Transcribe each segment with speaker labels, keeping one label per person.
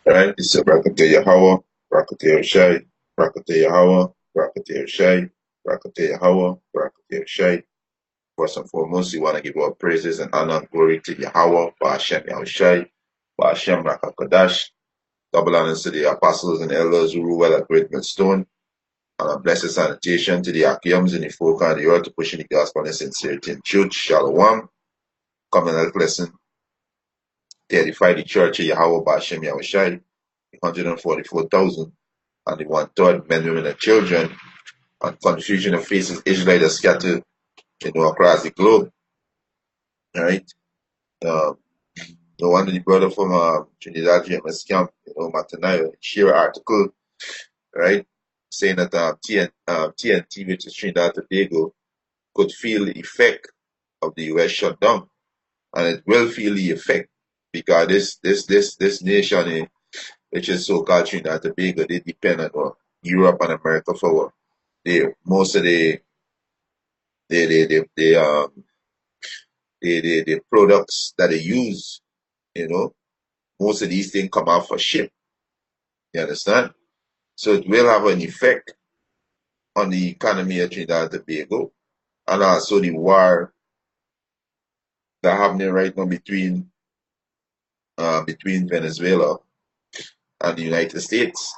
Speaker 1: Right? It's a Brakate Yahweh, Brakate Shai, Brakate Yahweh, Brakate Shai, Brakate Yahweh, Brakate Shai. First and foremost, we want to give our praises and honor and glory to Yahweh, Ba'ashem Yahushai, Ba'ashem Rakakadash. Double honors to the apostles and elders who rule well at Great Millstone. And a blessed sanitation to the Akiams and the folk on the earth to pushing the gospel in sincerity and truth. Shalom. Covenant blessing to edify the church of Yahweh, Ba'ashem Yahushai, 144,000. And the one-third men, women, and children, and confusion of faces Israelites are scattered, across the globe. All right. No wonder the brother from Trinidad GMS camp, Matanayo, share an article, right, saying that TNT, which is Trinidad and Tobago, could feel the effect of the U.S. shutdown, and it will feel the effect because this nation, which is so-called Trinidad and Tobago, they depend on Europe and America for most of the the products that they use, most of these things come out for ship. You understand? So it will have an effect on the economy of Trinidad and Tobago, and also the war that happening right now between Venezuela and the United States.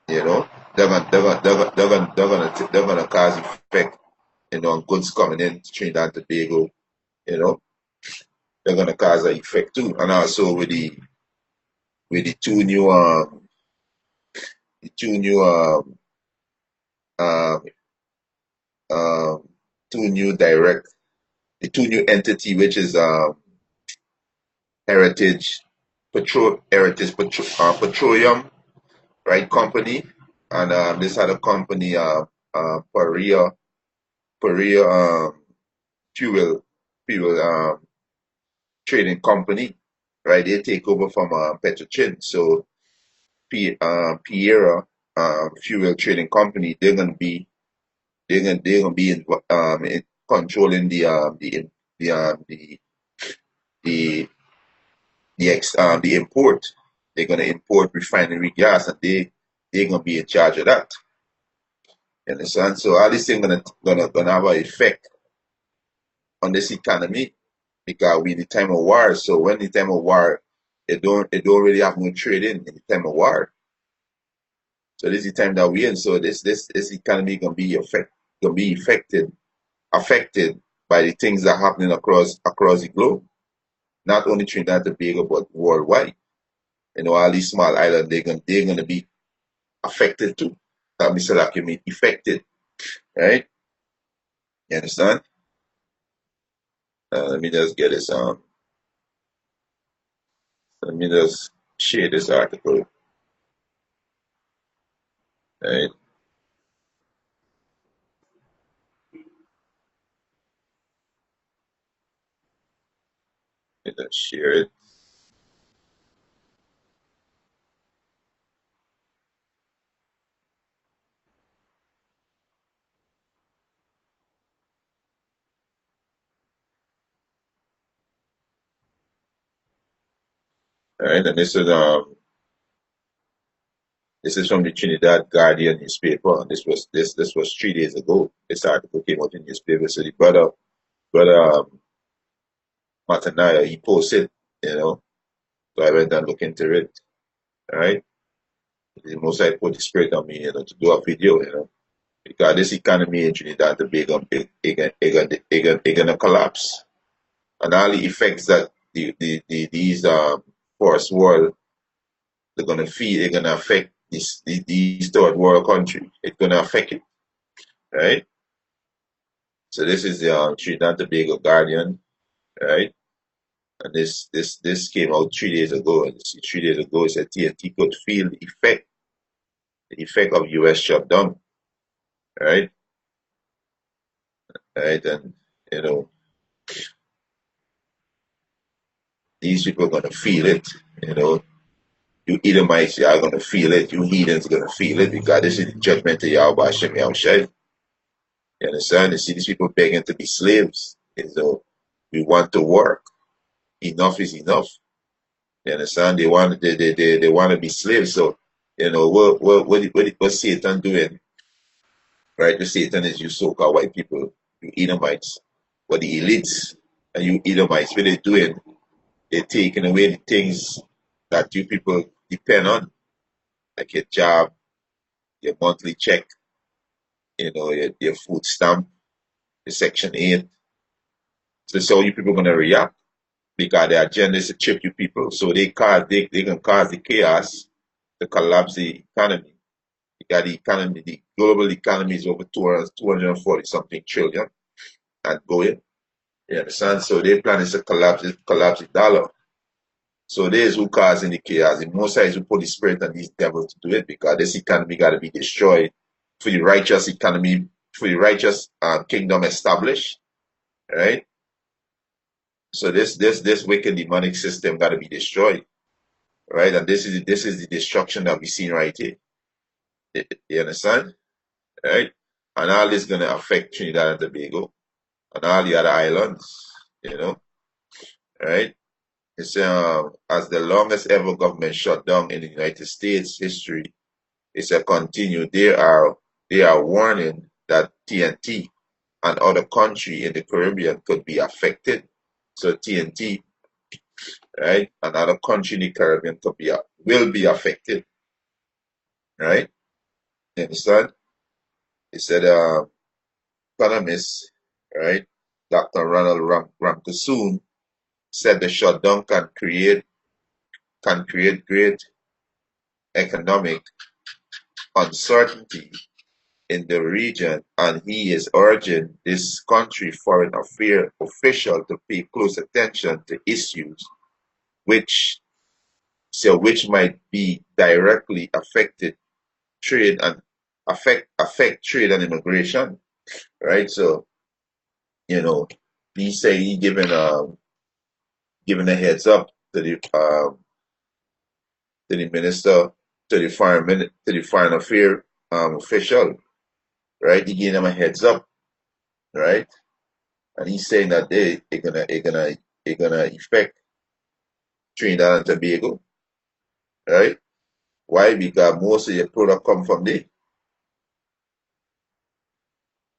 Speaker 1: They're gonna cause effect, on goods coming in to Trinidad and Tobago. You know, they're gonna cause an effect too, and also with the two new um, um, two new direct the two new entity, which is Heritage Petroleum, right, company, and this other company, Perea fuel fuel trading company, right? They take over from Petrochin. So Piera fuel trading company, they're gonna be in controlling the the import. They're gonna import refinery gas, and they're gonna be in charge of that. You understand? So all these things gonna have an effect on this economy because we in the time of war. So when the time of war, it don't really have no trading in the time of war. So this is the time that we in. So this economy gonna be affected by the things that are happening across the globe. Not only Trinidad and Tobago, but worldwide. All these small islands, they're gonna be affected too. That means that can be affected, right? You understand? Let me just get this let me just share this article, right? Let me just share it. All right, and this is from the Trinidad Guardian newspaper, and this was 3 days ago. This article came out in the newspaper. So the brother Matanaya, he posted, so I went and looked into it. All right, the most I put the spirit on me, to do a video, because this economy in Trinidad and Tobago, it gonna collapse, and all the effects that these force world they're gonna feel, they're gonna affect these third world country. It's gonna affect it, right? So this is the Trinidad and Tobago Guardian, right? And this came out 3 days ago, and 3 days ago it said TNT could feel the effect of U.S. shutdown, right? Right, and you know these people are gonna feel it. You know, you Edomites, you are gonna feel it. You heathens are gonna feel it because this is the judgment of Yahweh Hashem Yahushai. You understand? You see these people begging to be slaves. We want to work. Enough is enough. You understand? They want to be slaves. So, what's Satan doing? Right? The Satan is you so-called white people, you Edomites, or the elites, and you Edomites. What they're doing, they're taking away the things that you people depend on, like your job, your monthly check, your food stamp, your Section 8. So that's how you people gonna react because their agenda is to chip you people. So they can cause the chaos to collapse the economy. You got the economy, the global economy is over 240 something trillion and going. You understand? So their plan is to collapse the dollar. So there's who causing the chaos. The most is who put the spirit on these devils to do it because this economy got to be destroyed for the righteous economy, for the righteous kingdom established, right? So this wicked demonic system got to be destroyed, right? And this is the destruction that we seen right here. You understand, right? And all this gonna affect Trinidad and Tobago and all the other islands, you know, right? It's as the longest ever government shutdown in the United States history. It's a continue. They are warning that TNT and other country in the Caribbean could be affected. So TNT, right, another country in the Caribbean will be affected, right? You understand? He said, economist, right, Dr. Ronald Ramkasoon said the shutdown can create great economic uncertainty in the region, and he is urging this country foreign affairs official to pay close attention to issues which which might be directly trade and affect trade and immigration, right? So you know, he say he giving a heads up to the minister, to the foreign affairs official, right? He gave them a heads up, right? And he's saying that they gonna affect Trinidad and Tobago, right? Why? Because most of your product come from there.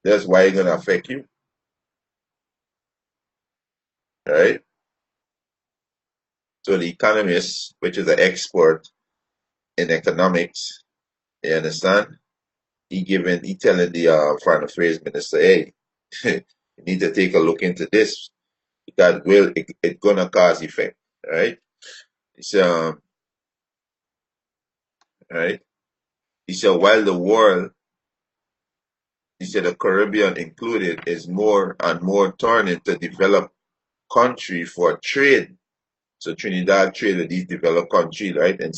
Speaker 1: That's why it's gonna affect you, right? So the economist, which is an expert in economics, you understand? He telling the foreign affairs minister, hey, you need to take a look into this because it gonna cause effect, right? It's right. He said while the world, he said the Caribbean included, is more and more turning to developed country for trade. So Trinidad trade with these developed countries, right? And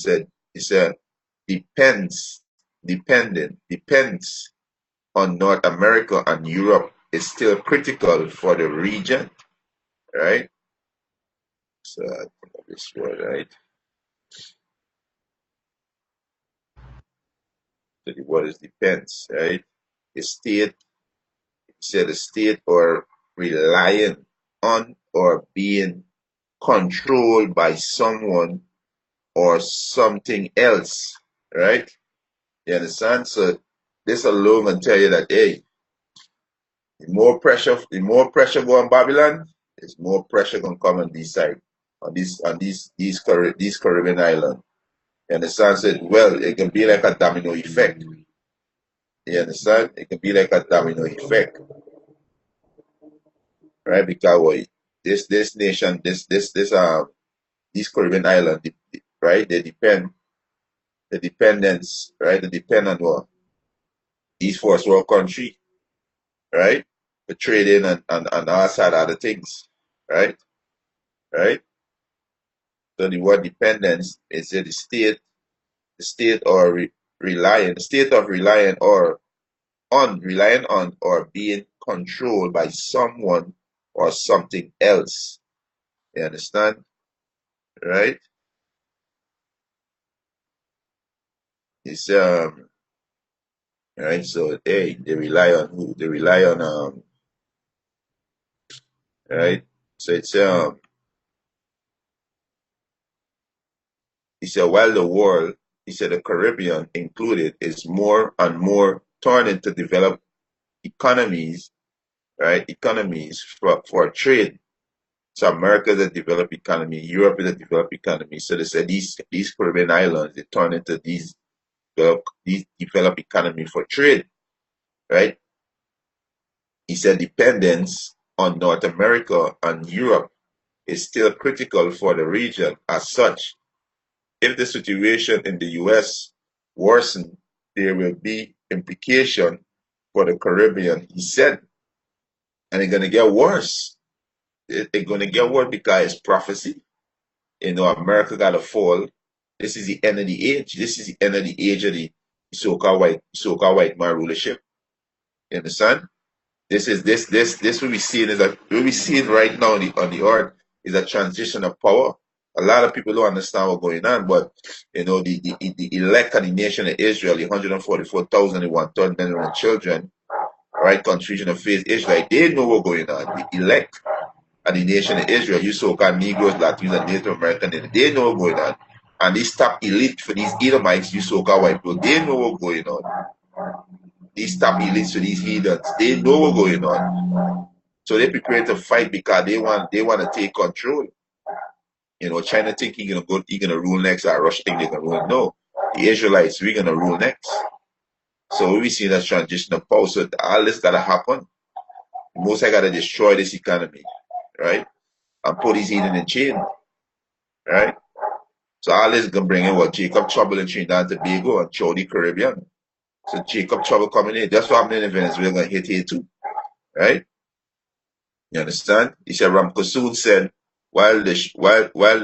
Speaker 1: he said depends on North America and Europe is still critical for the region, right? So I think of this word, right? So the word is depends, right? The state, he said the state or relying on or being controlled by someone or something else, right? You understand? So this alone can tell you that hey, the more pressure go on Babylon, there's more pressure gonna come on this side, on these Caribbean islands. You understand? So well, it can be like a domino effect. You understand? It can be like a domino effect, right? Because this nation, these Caribbean islands, right? The dependence, right? They depend on what these first world country, right? For trading and all side other things, right? Right? So the word dependence is the state or the state of relying on or being controlled by someone or something else. You understand? Right? It's right. So they rely on who? They rely on right. So it's He said, while the world, he said, the Caribbean included, is more and more turned into developed economies, right? Economies for trade. So America is a developed economy, Europe is a developed economy. So they said these Caribbean islands, they turn into these developed economy for trade, right? He said dependence on North America and Europe is still critical for the region. As such, if the situation in the US worsen, there will be implication for the Caribbean, he said, and it's gonna get worse. It's gonna get worse because it's prophecy. You know, America gotta fall. This is the end of the age. This is the end of the age of the so-called white man rulership. You understand? This what we seeing is what we seeing right now on the earth is a transition of power. A lot of people don't understand what's going on, but you know the elect of the nation of Israel, the 144,000 and 1/3 million children, right? Confusion of faith, Israel, they know what's going on. The elect of the nation of Israel, you so-called Negroes, Latinos, and Native Americans, they know what's going on. And these top elite for these Edomites, you so-called white people, they know what's going on. These top elites for these heathens, they know what's going on. So they prepare to fight because they want to take control. You know, China think he gonna rule next, or Russia think they're gonna rule. No. The Israelites, we're gonna rule next. So we see that transition of power. So all this gotta happen. Most I gotta destroy this economy, right? And put these heathen in chain, right? So all this gonna bring in what Jacob trouble in Trinidad and Tobago and Saudi Caribbean. So Jacob trouble coming in. That's what happening in Venezuela gonna hit here too, right? You understand? He said Ramkosul said while the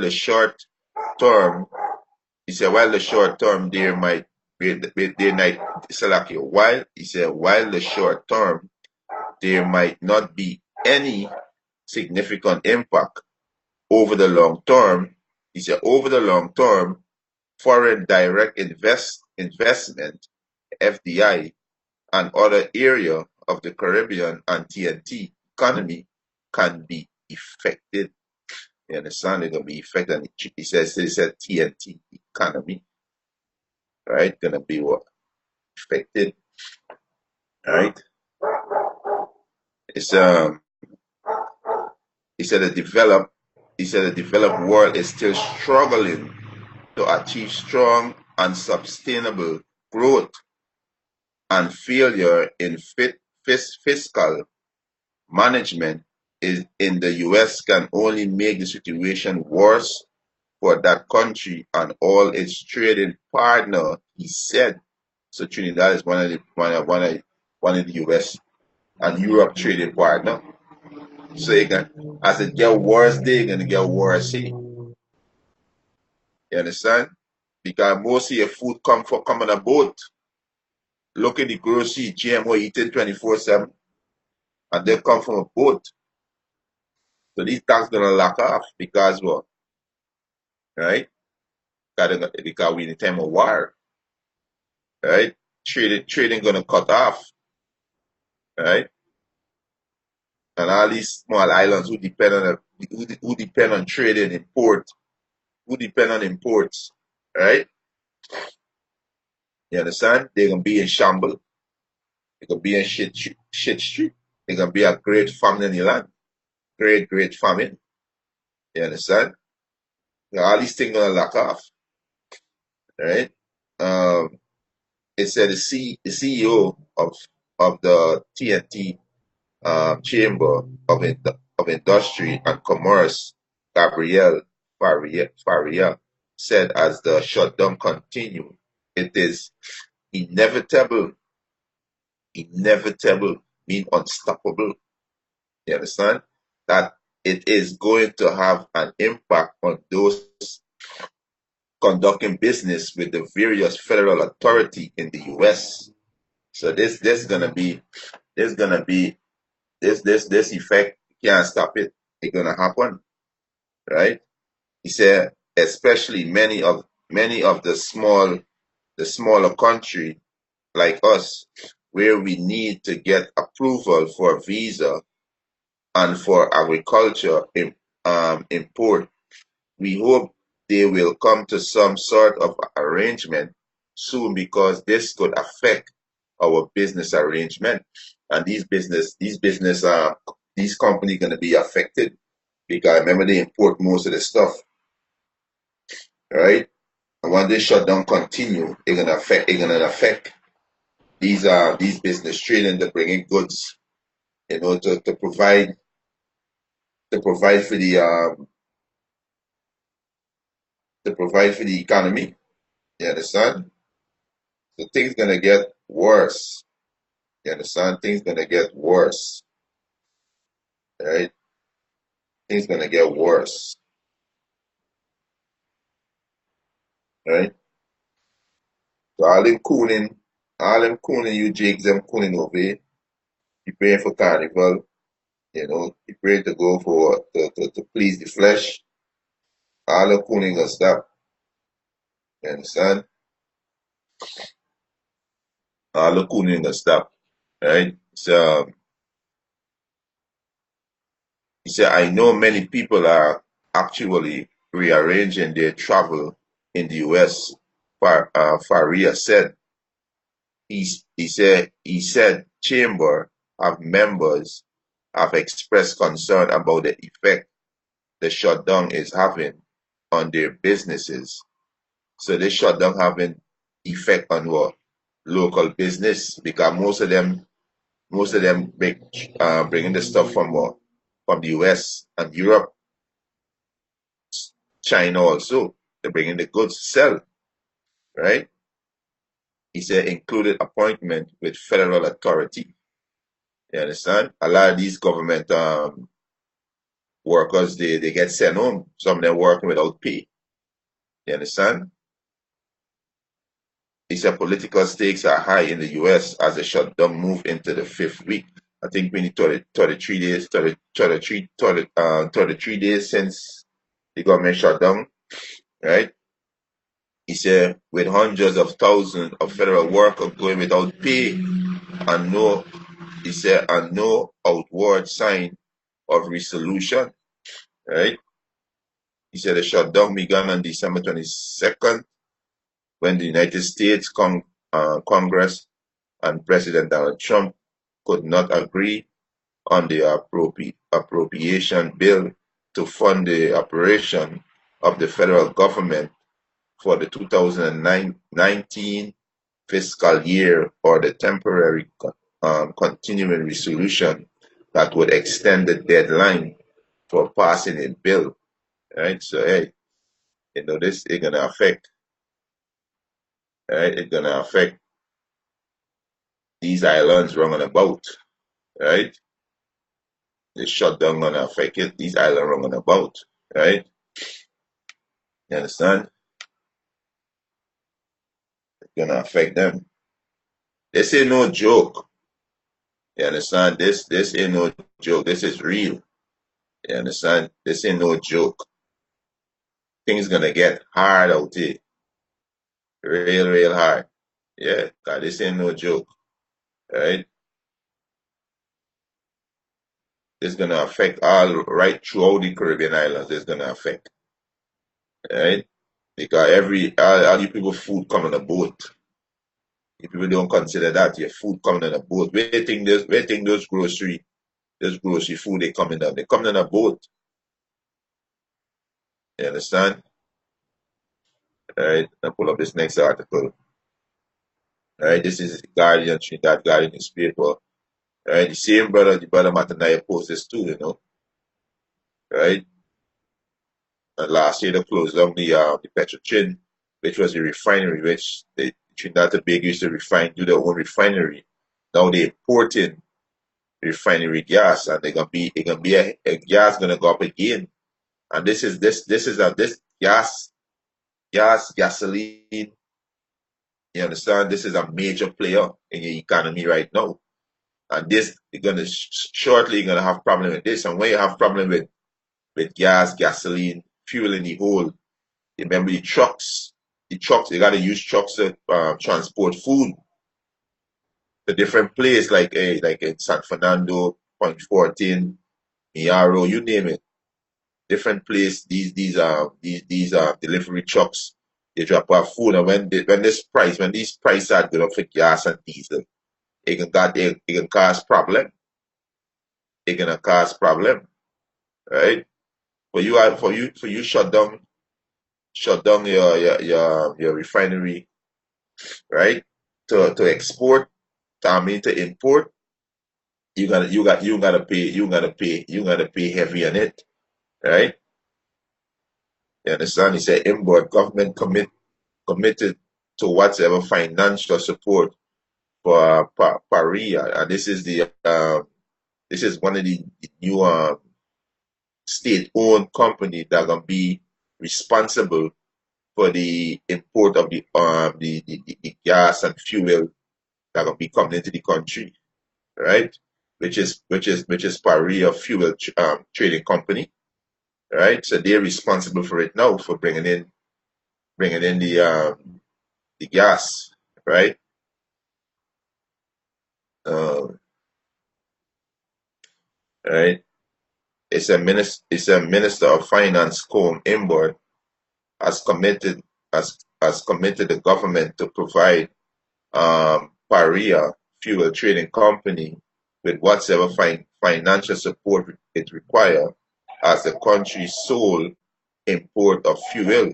Speaker 1: short term, he said while the short term there might be there might Salakio, while the short term there might not be any significant impact over the long term. He said over the long term, foreign direct investment FDI and other area of the Caribbean and TNT economy can be affected. You understand? They're gonna be affected. He said TNT economy, right? Gonna be what affected, right? It's he said the developed world is still struggling to achieve strong and sustainable growth, and failure in fiscal management is in the US can only make the situation worse for that country and all its trading partner, he said. So Trinidad is one of the US and Europe trading partner. So you can, as it get worse, they're gonna get worse. See, you understand? Because most of your food come on a boat. Look at the grocery, GMO eating 24/7, and they come from a boat. So these tax gonna lock off because what? Right? Because we in a time of war, right? Trading gonna cut off, right? And all these small islands who depend on trading import, who depend on imports, right? You understand? They're gonna be in shambles. They're gonna be in shit street. They're gonna be a great famine in the land. Great famine. You understand? All these things gonna lock off, right? Um, it said the CEO of the TNT Chamber of Industry and Commerce, Gabriel Faria, said as the shutdown continued, it is inevitable, mean unstoppable. You understand? That it is going to have an impact on those conducting business with the various federal authority in the US. So this gonna be this gonna be this effect, you can't stop it. It's gonna happen, right? He said, especially many of the smaller country like us, where we need to get approval for visa and for agriculture import. We hope they will come to some sort of arrangement soon, because this could affect our business arrangement. And these companies gonna be affected, because remember they import most of the stuff, right? And when this shutdown continue, it's gonna affect these business trading to bring in goods, to provide for the economy. You understand? So things gonna get worse. You understand? Things gonna get worse. Right? Things gonna get worse. Right? So all them cooning, you jigs, them cooning over here. You praying for carnival, you pray to go to please the flesh. All the cooning gonna stop. You understand? All the cooning gonna stop. Right? So he said, I know many people are actually rearranging their travel in the US. Faria said. He said chamber of members have expressed concern about the effect the shutdown is having on their businesses. So this shutdown having effect on what? Local business, because most of them bringing the stuff from what? From the US and Europe, China also. They're bringing the goods to sell, right? He said included appointment with federal authority. You understand? A lot of these government workers, they get sent home. Some of them working without pay. You understand? He said political stakes are high in the US as the shutdown move into the fifth week. I think we need 33 days, 33 days since the government shut down, right? He said with hundreds of thousands of federal workers going without pay, and no outward sign of resolution, right? He said the shutdown began on December 22nd, when the United States Congress and President Donald Trump could not agree on the appropriation bill to fund the operation of the federal government for the 2019 fiscal year, or the temporary continuing resolution that would extend the deadline for passing a bill. Right? So hey, this is gonna affect, right? It's gonna affect these islands running about, right? The shutdown gonna affect it. These islands running about, right? You understand? It's gonna affect them. This ain't no joke. You understand? This ain't no joke. This is real. You understand? This ain't no joke. Things gonna get hard out here. Real, real hard. Yeah, 'cause this ain't no joke. Right? It's gonna affect all right throughout the Caribbean islands. It's gonna affect. Right? Because all you people food come on a boat. If people don't consider that, your food coming on a boat. Where think those grocery food they coming on? They coming on a boat. You understand? Right? I pull up this next article. Right? This is Guardian, Trinidad Guardian newspaper. Right? The brother Matanaya post this too, right? And last year they closed down the Petrochin, which was a refinery, which they Trinidad and Tobago used to do their own refinery. Now they importing refinery gas, and a gas gonna go up again. And this gasoline. You understand? This is a major player in your economy right now, and this you're gonna shortly you're gonna have problem with this. And when you have problem with gasoline, fuel in the whole, remember the trucks you gotta use trucks to transport food to different places, like in San Fernando, Point 14, Miaro, you name it. different place. These delivery trucks. They drop off food, and when these prices are going up for gas and diesel, it can cause problem. It gonna cause problem, right? For you shut down your refinery, right? To export, I mean to import, you gotta pay heavy on it, right? You understand? He said import government committed to whatever financial support for Paria, and this is one of the new state-owned company that gonna be responsible for the import of the gas and fuel that gonna be coming into the country, right? Which is Paria Fuel Trading Company, right? So they're responsible for it now for bringing in the gas, right? Um, right. It's a minister of finance, Com Inboard, has committed the government to provide Paria Fuel Trading Company with whatever financial support it requires as the country's sole import of fuel.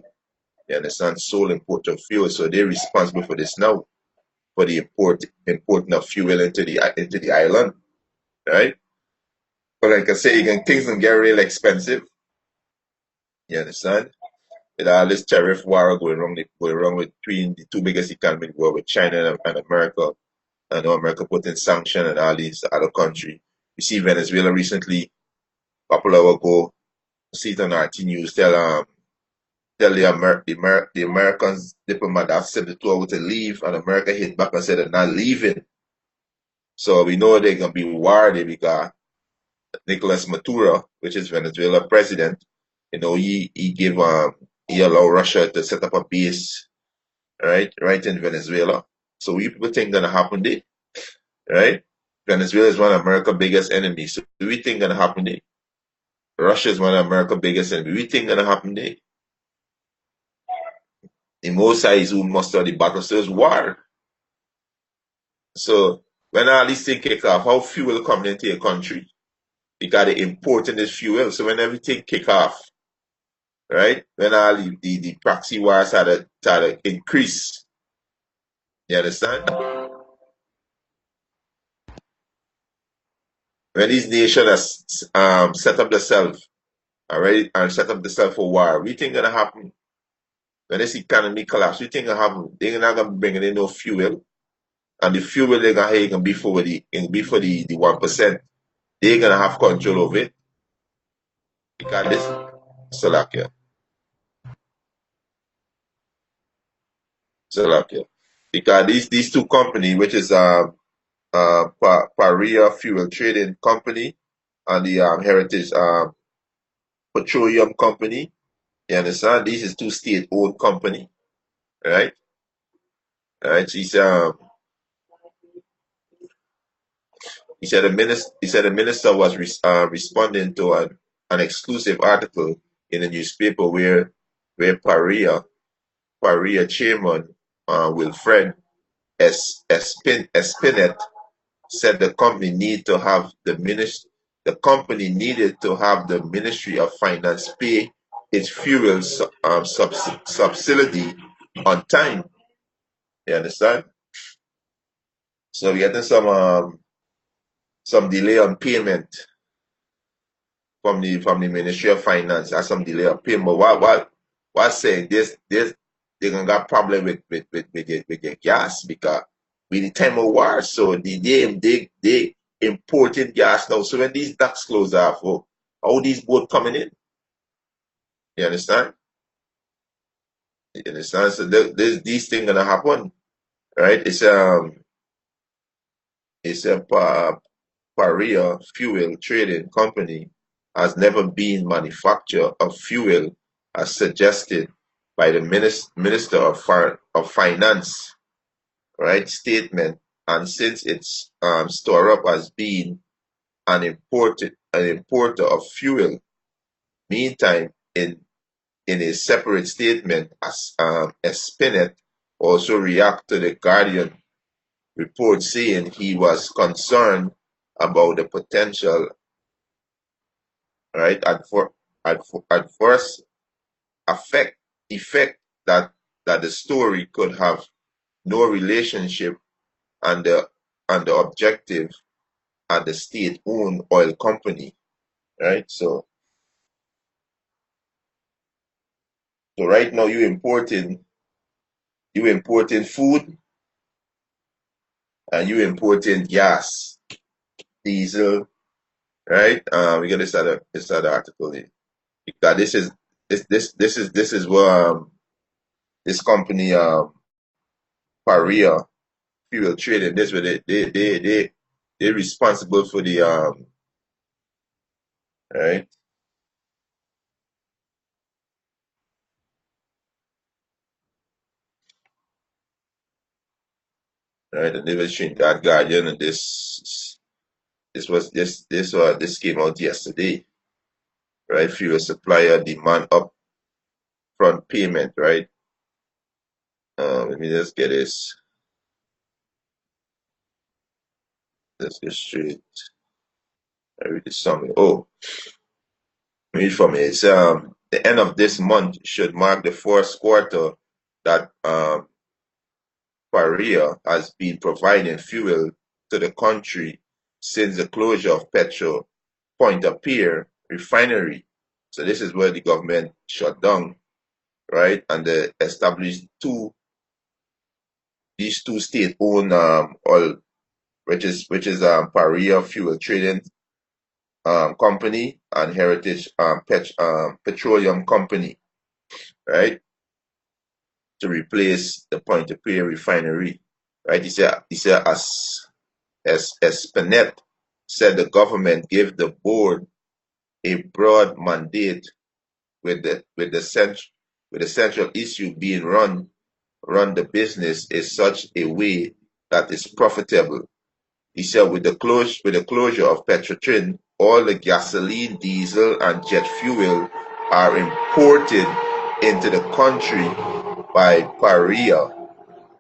Speaker 1: You understand? Sole import of fuel. So they're responsible for this now, for the importing of fuel into the island, right? But like I say, things can get real expensive. You understand? With all this tariff war going wrong between the two biggest economies in the world, with China and America. I know America put in sanction and all these other countries. You see Venezuela recently, a couple of hours ago, see it on RT News, tell the Americans diplomat that 72 hours to leave, and America hit back and said they're not leaving. So we know they're gonna be war there because Nicolas Maduro, which is Venezuela president, he allowed Russia to set up a base right in Venezuela. So we people think gonna happen there, right? Venezuela is one of America's biggest enemies. So we think gonna happen there. Russia is one of America's biggest enemies. We think gonna happen there. The most is who muster the battle. So it's war. So when all these things kick off, how fuel coming into your country? You got to import in this fuel. So when everything kick off, right? When all the proxy wars start to increase, you understand? When these nations set up themselves, already, and set up themselves for war, we think gonna happen. When this economy collapse, we think gonna happen. They're not gonna bring in no fuel, and the fuel they're gonna have can be for the 1%. They're gonna have control of it because Slovakia, Slovakia, because these two companies, which is Paria Fuel Trading Company and the Heritage Petroleum Company. You understand? This is two state-owned company, right? Right. He said the minister was responding to an exclusive article in the newspaper where Paria chairman Wilfred Espinet said the company needed to have the Ministry of Finance pay its fuel subsidy on time. You understand? So we're getting some delay on payment from the Ministry of Finance. There's some delay on payment. But what saying this they're gonna got problem with their gas because we the time of war, so they importing gas now. So when these docks close off, how these boats coming in? You understand? You understand? So these things gonna happen, right? It's a Paria Fuel Trading Company has never been manufacturer of fuel as suggested by the Minister of Finance, right, statement, and since its store up has been an importer of fuel, meantime, in a separate statement, as Spinet also react to the Guardian report saying he was concerned about the potential, right, adverse effect effect that the story could have no relationship and the objective at the state-owned oil company, right? So right now you importing food and you importing gas, diesel, right? We got this other article here. Because this is what this company Paria fuel trading. This where they responsible for the right, right, and they were showing that Guardian, and this came out yesterday, right? Fuel supplier demand upfront payment, right? Let me just get this. Let's get straight. I read the summary. Oh, read from it. It's the end of this month should mark the first quarter that Korea has been providing fuel to the country since the closure of Petro Point-a-Pier refinery. So this is where the government shut down, right? And they established these two state-owned oil, which is Paria Fuel Trading Company and Heritage Petroleum Company, right? To replace the Point-a-Pier refinery, right? He said as Panet said, the government gave the board a broad mandate with the central issue being run the business in such a way that is profitable. He said with the closure of Petrotrin, all the gasoline, diesel, and jet fuel are imported into the country by Paria,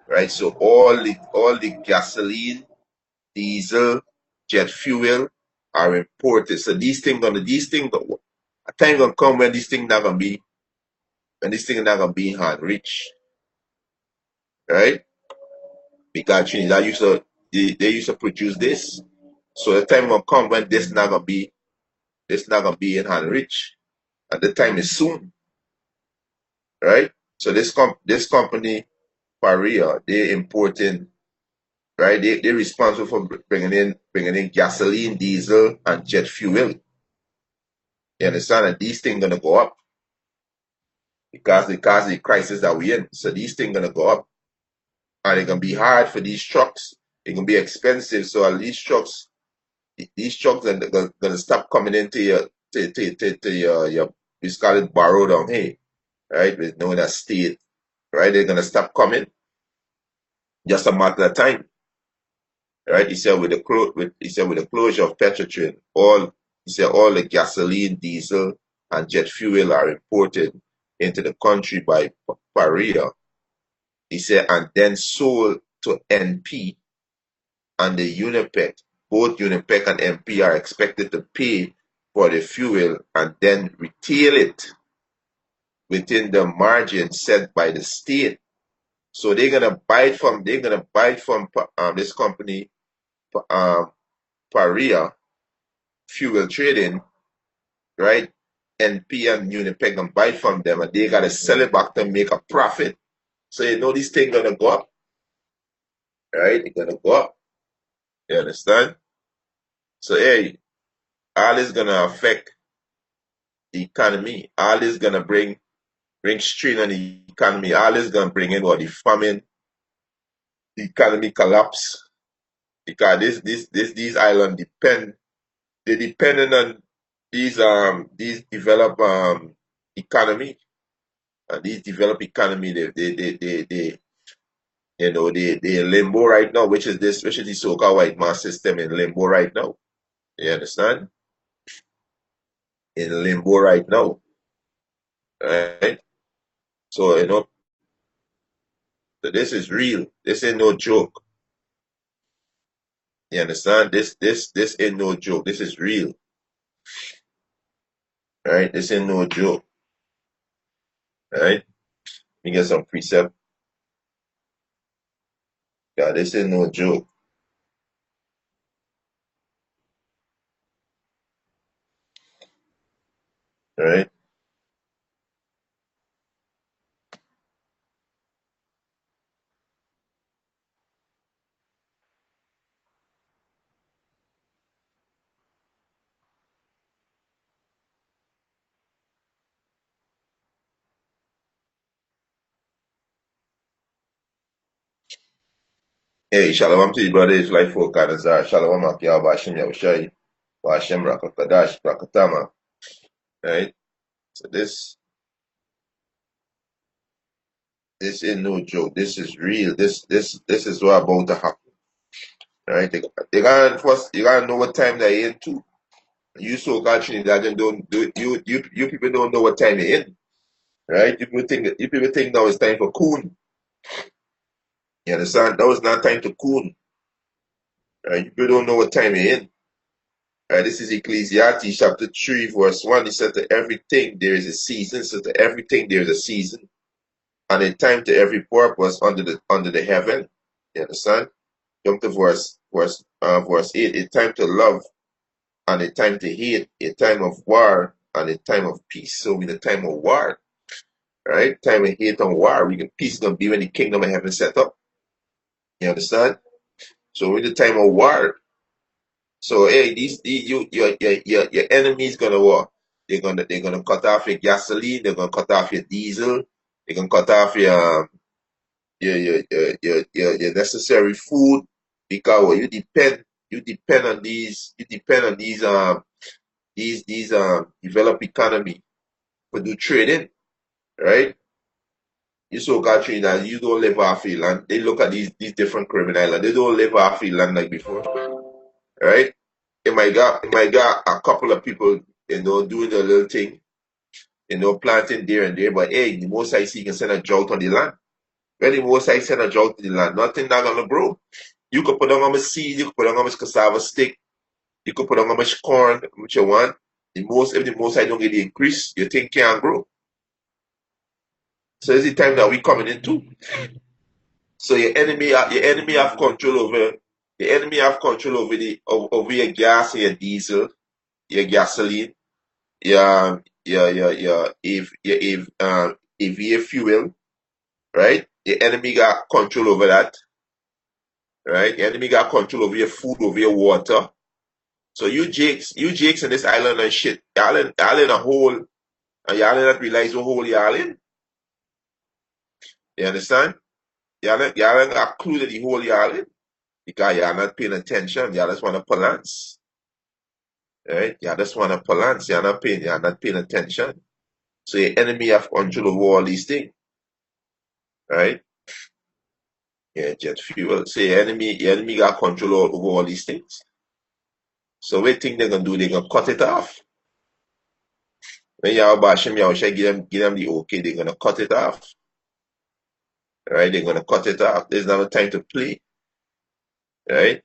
Speaker 1: right? So all the gasoline, diesel, jet fuel are imported. So a time gonna come when these things not gonna be in hand rich, right? Because Trinidad they used to produce this. So the time gonna come when this not gonna be in hand rich. And the time is soon, right? So this company, Paria, they importing, right? They responsible for bringing in gasoline, diesel, and jet fuel. You understand? And these things gonna go up because of the crisis that we in. So these things gonna go up, and it's gonna be hard for these trucks. It can be expensive. So all these trucks are gonna stop coming into your we call it borrow down here, right? With knowing that state, right? They're gonna stop coming. Just a matter of time, right? He said with the closure of Petrotrin, all the gasoline, diesel, and jet fuel are imported into the country by Paria. He said, and then sold to NP and the Unipec. Both Unipec and NP are expected to pay for the fuel and then retail it within the margin set by the state. So they're gonna buy it from this company, um, Paria Fuel Trading, right? NP and Unipec gonna buy from them, and they gotta sell it back to make a profit. So this thing gonna go up, right? It's gonna go up. You understand? So hey, all is gonna affect the economy. All is gonna bring strain on the economy. All is gonna bring in what the famine, the economy collapse. Because these islands they dependent on these developed economy. And these developed economy they in limbo right now, which is the so-called white mass system in limbo right now. You understand? in limbo right now, right? So so this is real. This ain't no joke. You understand? This ain't no joke. This is real, right? This ain't no joke, right? You get some precept. Yeah, this ain't no joke, right? Hey, shalom to you, brother. It's like for Kanazar. Shalom, Akiyah, Bashim Yahushai, Bashem Rakakadash, Rakatama, right? So this ain't no joke. This is real. This is what about to happen, right? They gotta first. You gotta know what time they're in too. You so-called Trinidadian don't do you people don't know what time they're in, right? You people think now it's time for coon. You understand? Now it's not time to coon, right? You people don't know what time they're in. Right, this is Ecclesiastes chapter 3, verse 1. He said, to everything there is a season. So to everything there is a season. And a time to every purpose under the heaven. You understand? Jump to verse 8. A time to love and a time to hate, a time of war and a time of peace. So in the time of war, right? Time of hate and war. We can peace gonna be when the kingdom of heaven set up. You understand? So in the time of war, so hey, your enemy's gonna what? They're gonna cut off your gasoline. They're gonna cut off your diesel. They're gonna cut off your necessary food because well, you depend on these developed economy for do trading, right? You so got trading that you don't live off your land. They look at these different criminal and they don't live off your land like before, right? It might got a couple of people, doing their little thing, planting there and there. But hey, the most I see can send a drought on the land. When the most I send a drought to the land, nothing not gonna grow. You could put on a seed, you could put on a cassava stick, you could put on a corn, which you want. If the most I don't get the increase, your thing can't grow. So it's the time that we coming into. So your enemy have control over over your gas and your diesel, your gasoline, if you fuel, right? The enemy got control over that, right? The enemy got control over your food, over your water. So you Jakes in this island and shit, y'all in a hole, and y'all not realize what hole y'all in. You understand? Y'all ain't got clue that the hole y'all in because y'all not paying attention. Y'all just want to balance, right? Y'all just want to balance. Y'all not paying attention. So your enemy have control over all these things, right? Yeah, jet fuel. So your enemy got control over all these things. So what think they're gonna do? They're gonna cut it off. When y'all bash him, y'all should give them the okay, they're gonna cut it off. Right? They're gonna cut it off. There's not no time to play. Right?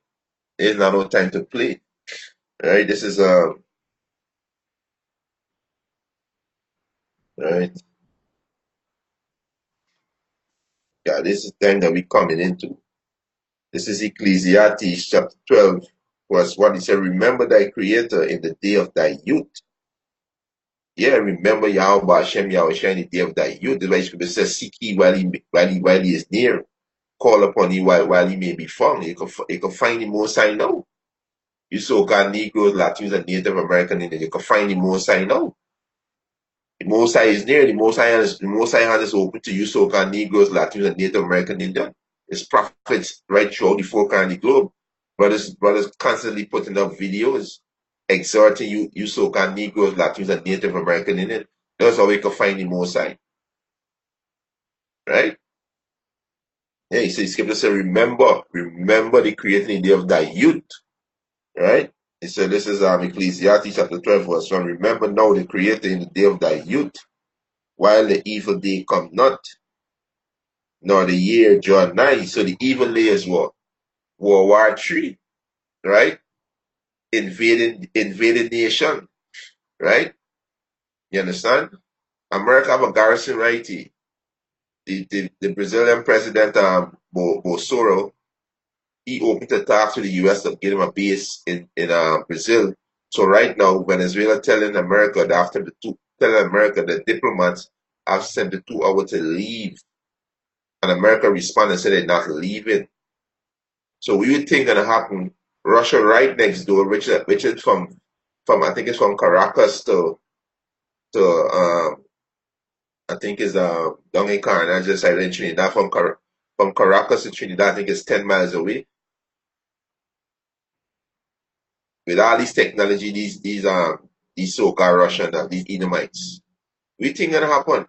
Speaker 1: There's not no time to play. Right? This is right. Yeah, this is the time that we coming into. This is Ecclesiastes chapter 12, verse 1. He said, remember thy creator in the day of thy youth. Yeah, remember Yahweh Hashem Yahweh in the day of thy youth. The way scripture says, seek ye while he is near. Call upon him while he may be found. You can find him most I know. You so-called Negroes, Latinos, and Native American Indians, you can find the most I know. The Most High is near. The Most High hand is open to you, so-called Negroes, Latinos, and Native American Indians. His prophets right throughout the four corners of the globe. Brothers constantly putting up videos exhorting you so-called Negroes, Latinos, and Native American Indians. That's how we can find the Most High, right? Yeah, he says, Scripture says, remember the creating the day of thy youth, right? He said, this is Ecclesiastes chapter 12, verse 1. Remember now the Creator in the day of thy youth, while the evil day come not, nor the year draw nigh. So the evil day is what? World War III, right? Invading nation, right? You understand? America have a garrison right here. The Brazilian president Bolsonaro, he opened to talk to the US to get him a base in Brazil. So right now, Venezuela telling America that telling America that diplomats have sent the 2 hours to leave, and America responded and said they're not leaving. So we would think gonna happen. Russia right next door, which is from I think it's from Caracas to I think is down in Carolina, just like in Trinidad from Caracas to Trinidad, I think it's 10 miles away. With all this technology, these so-called Russian these Edomites, we think gonna happen.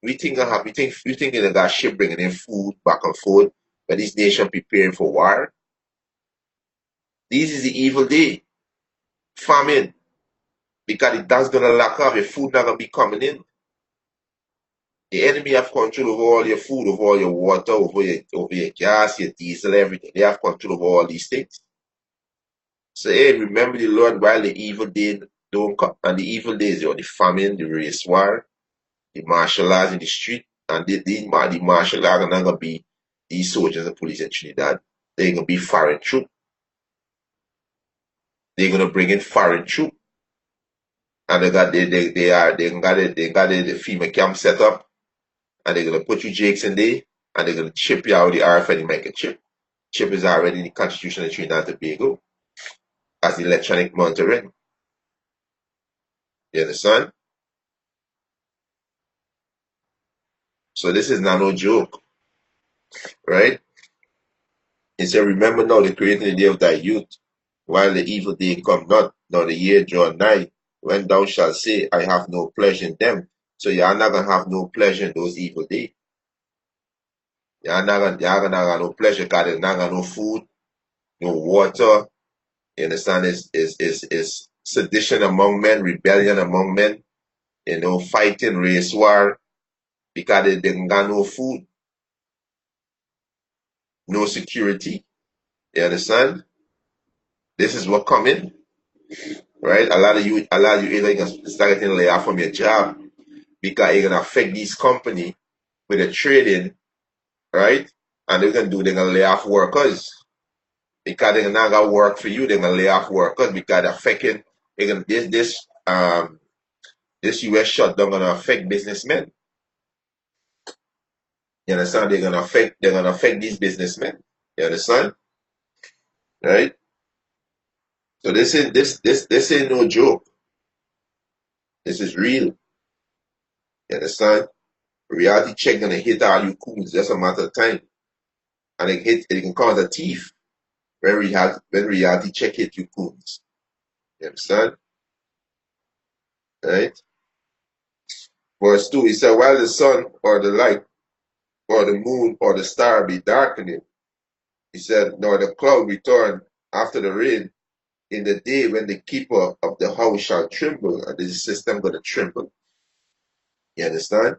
Speaker 1: We think gonna happen. We think they got ship bringing in food back and forth, but this nation preparing for war. This is the evil day, famine, because that's gonna lack off. Your food not gonna be coming in. The enemy have control over all your food, over all your water, over your gas, your diesel, everything. They have control over all these things. So hey, remember the Lord while the evil day don't come. And the evil days are the famine, the race war, the martial arts in the street, and the martial arts are not gonna be these soldiers and police in Trinidad. They're gonna be foreign troop. They're gonna bring in foreign troop. And they got the FEMA camp set up, and they're gonna put you jakes in there, and they're gonna chip you out the RFID microchip. Chip is already in the Constitution of Trinidad and Tobago as electronic monitoring. You understand? So this is not no joke, right? He said, remember now the creating the day of thy youth, while the evil day come not, nor the year draw nigh, when thou shalt say, I have no pleasure in them. So you're not gonna have no pleasure in those evil days. You're gonna have no pleasure because there's not gonna no food, no water. You understand? Is sedition among men, rebellion among men, fighting, race war, because they didn't got no food, no security. You understand? This is what coming, right? A lot of you either gonna start getting laid off from your job because it's gonna affect these company with the trading, right? And they're gonna lay off workers because they're not gonna work for you. They're gonna lay off workers because they're affecting. They're gonna this US shutdown gonna affect businessmen. You understand? They're gonna affect these businessmen. You understand? Right? So this ain't no joke. This is real. You understand? Reality check gonna hit all you coons. Just a matter of time. And it can cause a thief when reality check hit you coons. You understand? Right? Verse 2, he said, while the sun or the light or the moon or the star be darkening, he said, nor the cloud return after the rain, in the day when the keeper of the house shall tremble, and the system gonna tremble. You understand?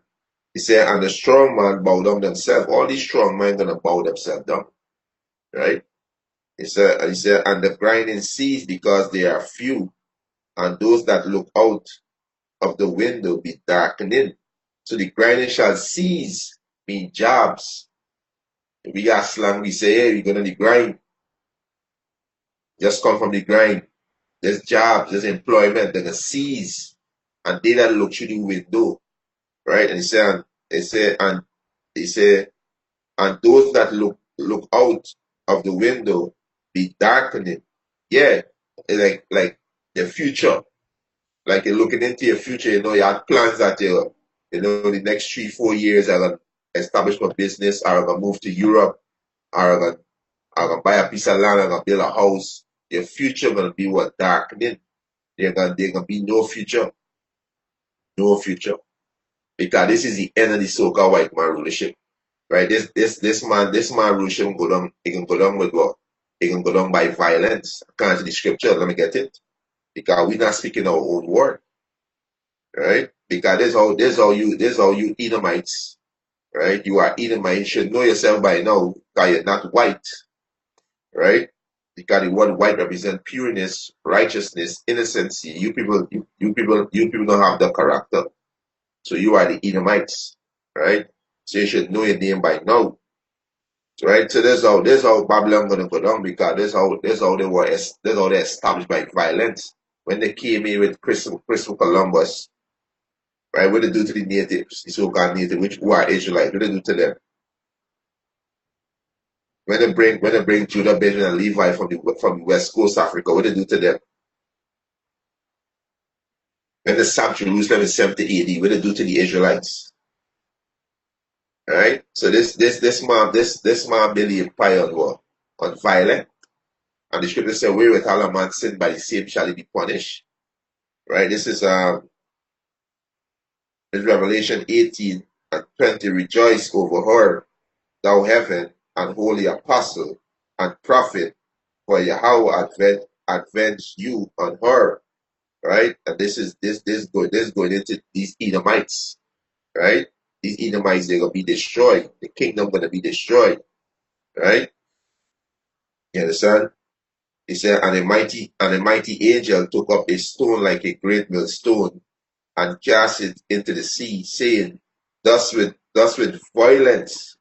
Speaker 1: He said, and the strong man bow down themselves. All these strong men gonna bow themselves down. Right? He said, and the grinding cease because they are few, and those that look out of the window be darkening. So the grinding shall cease, mean jobs. We got slang, we say, hey, we're gonna the grind. Just come from the grind. There's jobs, there's employment, they're gonna cease. And they that look through the window, right? And he said, and those that look out of the window be darkening. Yeah, like the future. Like you're looking into your future, you have plans that the next 3-4 years I'm gonna establish my business, or I'm gonna move to Europe, or I'm gonna buy a piece of land, I'm gonna build a house. Your future gonna be what darkening. There gonna be no future. No future. Because this is the end of the so-called white man rulership. Right? This man rulership can go down, it can go down with what? It can go down by violence. According to the scripture, let me get it. Because we're not speaking our own word, right? Because there's all you Edomites, right? You are Edomite. You should know yourself by now because you're not white, right? Because the word white represents pureness, righteousness, innocency. You people don't have the character. So you are the Edomites, right? So you should know your name by now, right? So there's how Babylon gonna go down because there's how they established by violence. When they came in with Christopher Columbus, right? What they do to the natives, the so-called natives, which who are Israelites, what they do to them? When they bring Judah, Benjamin, and Levi from West Coast Africa, what they do to them? When they sacked Jerusalem in 70 AD, what they do to the Israelites? Right? So this man built the empire on what? On violence. And the scripture says, wherewith all a man sin by the same shall he be punished. Right? This is Revelation 18 and 20. Rejoice over her, thou heaven, and holy apostle and prophet, for Yahweh advent you on her. Right? And this going into these Edomites, right? These Edomites, they're gonna be destroyed. The kingdom gonna be destroyed, right? You understand? He said, and a mighty angel took up a stone like a great millstone and cast it into the sea, saying, thus with violence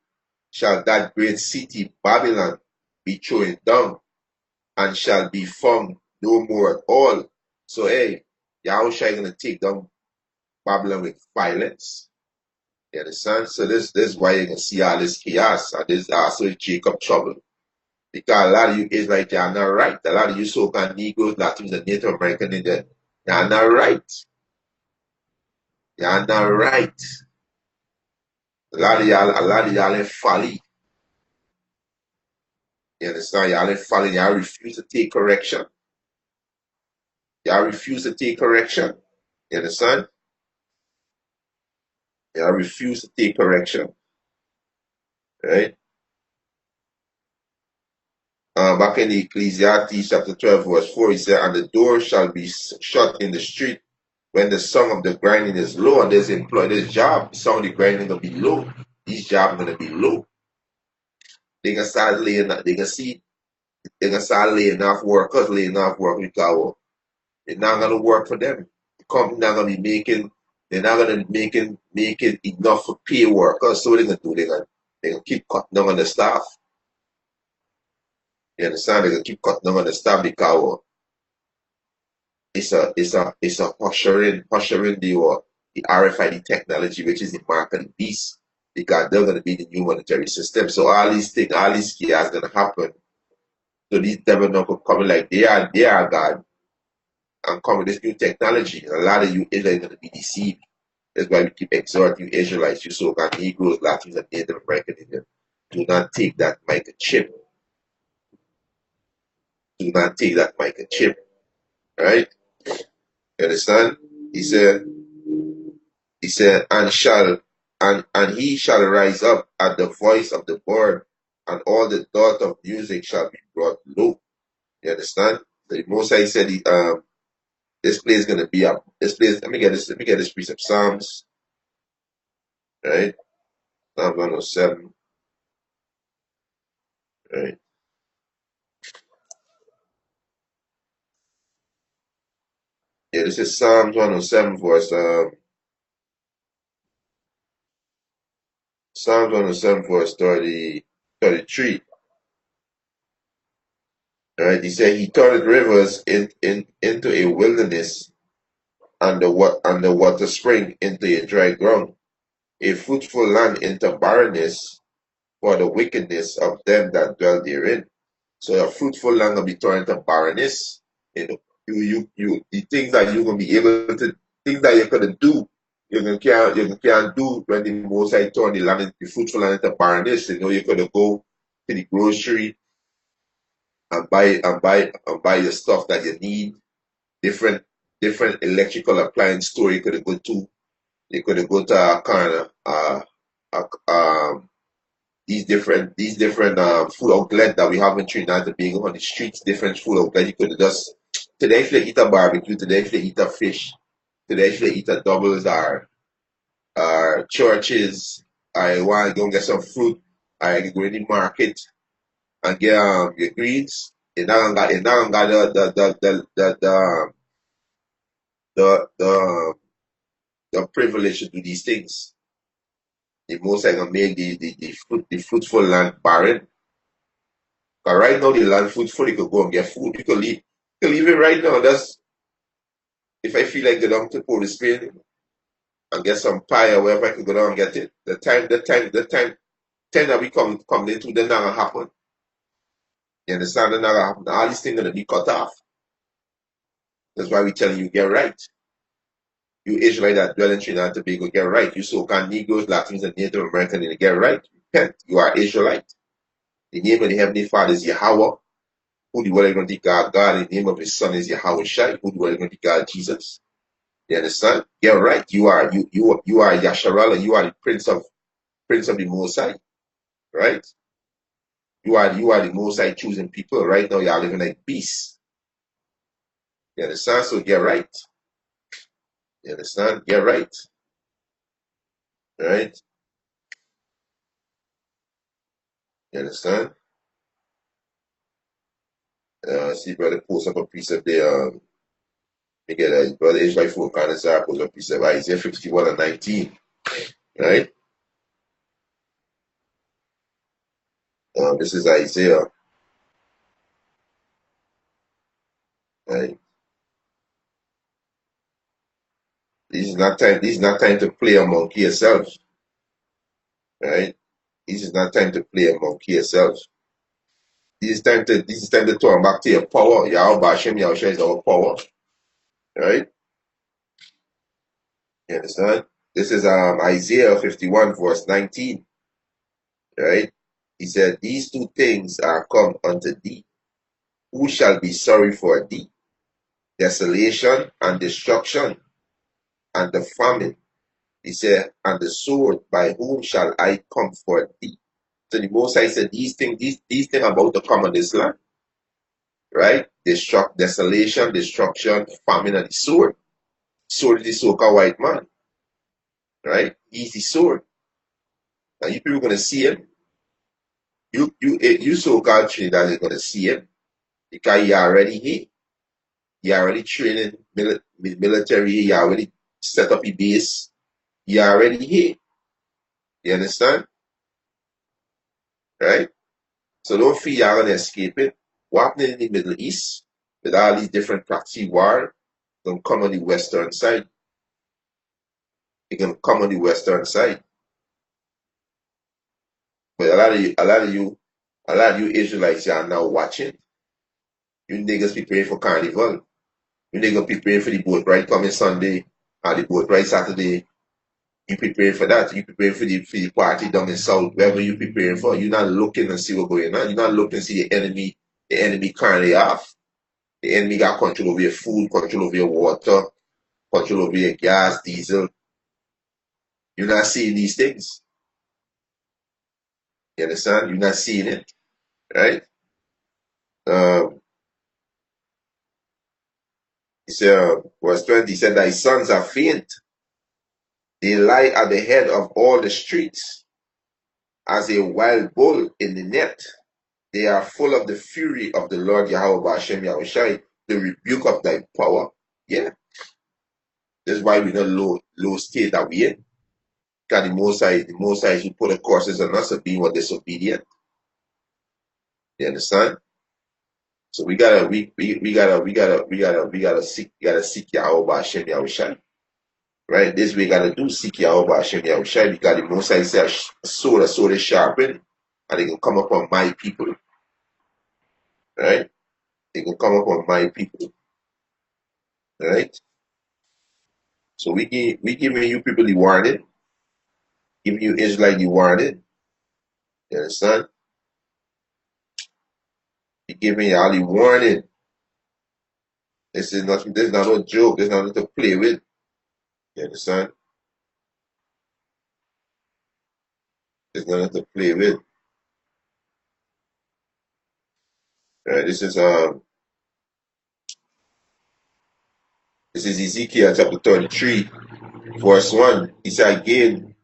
Speaker 1: shall that great city Babylon be thrown down, and shall be found no more at all. So hey, Yahushua gonna take down Babylon with violence. You understand? So this is why you can see all this chaos and this also Jacob trouble. Because a lot of you Israelites are not right. A lot of you so-called Negroes, Latins, and Native American Indian, you are not right. You are not right. A lot of y'all in folly. You understand? Y'all in folly. Y'all refuse to take correction. Y'all refuse to take correction. You understand? Y'all refuse to take correction. Right? Back in the Ecclesiastes chapter 12, verse 4, he said, and the door shall be shut in the street when the song of the grinding is low, and this job, song of the grinding gonna be low. These jobs gonna be low. They gonna start laying off workers, laying off work because it's not gonna work for them. The company not gonna be making they're not gonna making enough for pay workers. So what they gonna do? They're gonna keep cutting down on the staff. You understand? They're gonna keep cutting down on the staff because it's a ushering the RFID technology, which is the mark of the beast, because they're gonna be the new monetary system. So all these things, all these chaos gonna happen. So these devil not gonna come like they are God and come with this new technology. And a lot of you Israelites gonna be deceived. That's why we keep exhorting you Israelites, you so-called Negroes, Latins, and Native American Indians. Do not take that microchip. Do not take that microchip. Right? You understand? He said, and he shall rise up at the voice of the bird, and all the thought of music shall be brought low. You understand? The Most High said this place is gonna be up. This place, let me get this precept. Psalms, right? Psalms 107, right? Yeah, this is Psalms 107 verse 33. Right? He said he turned rivers into a wilderness, and the water spring into a dry ground, a fruitful land into barrenness for the wickedness of them that dwell therein. So a fruitful land will be turned into barrenness. You know, the things that you're gonna be able to, things that you're gonna do, you can't do when the Most High turn the fruitful land into barrenness. You know, you're gonna go to the grocery and buy your stuff that you need. Different different electrical appliance store you could go to. You could go to a kind of a these different food outlet that we have in Trinidad and Tobago on the streets, different food outlet. You could just today if you eat a barbecue, today if you eat a fish, today if you eat a doubles or churches, I want to go and get some fruit, I can go in the market and get your greens. It not got the privilege to do these things. The most I can make the fruitful land barren. But right now the land fruitful, you could go and get food. You could leave it right now. That's if I feel like go down to Port Spain and get some pie or wherever I could go down and get it. The time that we come into, then not gonna happen. You understand? Then not gonna happen. All these things gonna be cut off. That's why we telling you get right. You Israelite that dwell in Trinidad and Tobago, get right. You so-called Negroes, Latins, and Native Americans, get right. Repent. You are Israelite. The name of the Heavenly Father is Yahweh, who the world is going to God. God, the name of His Son is Yahweh Shai, who the world is going to God Jesus. You understand? Get right. You are Yasharala. You are the Prince of the Most High. Right? You are the Most High choosing people. Right now, you are living like beasts. You understand? So get right. You understand? Get right. Right? You understand? See, brother, post up a precept there. We get brother Israel for Kansas, post up a precept Isaiah 51 and 19. Right? This is Isaiah. Right? This is not time. This is not time to play among yourselves. Right? This is not time to play among yourselves. This is time to turn back to your power. Yahweh Bashem Yahushua is our power. Right? You understand? This is Isaiah 51 verse 19. Right? He said, these two things are come unto thee. Who shall be sorry for thee? Desolation and destruction and the famine. He said, and the sword, by whom shall I comfort thee? So the Most High said, these things about to come on this land, right? Desolation, destruction, famine, and the sword. Sword is the so-called white man, right? He's the sword. And you people gonna see him. You so-called Trinidad is gonna see him because he already here. He already training military. He already set up a base. He already here. You understand, right? So don't feel you're gonna escape it. What happening in the Middle East with all these different proxy war gonna come on the western side. It can come on the western side. But a lot of you Israelites are now watching. You niggas preparing for carnival. You niggas preparing for the boat ride coming Sunday and the boat ride Saturday. You preparing for that. You preparing for the party down in South. Wherever you preparing for. You're not looking and see what's going on. You're not looking to see the enemy currently off. The enemy got control over your food, control over your water, control over your gas, diesel. You're not seeing these things. You understand? You're not seeing it, right? Um, he said, verse 20, he said, thy sons are faint. They lie at the head of all the streets as a wild bull in the net. They are full of the fury of the Lord Yahweh Hashem Yahushai, the rebuke of thy power. Yeah, that's why we're in a low state that we in. Because the Most High, who put the curses on us of being disobedient. You understand? So we gotta seek Yahweh Hashem Yahushai. Right? This we gotta do, seek Yahweh Hashem Yahushai, because the Most High said a sword is sharpened, and it can come upon my people. Right? It can come upon my people. Right? So we giving you people the warning, giving you Israelite the warning. You understand? We giving y'all the warning. This is not no joke, this is not nothing to play with. You understand? It's not nothing to play with. This is Ezekiel chapter 33, verse 1. He said, again,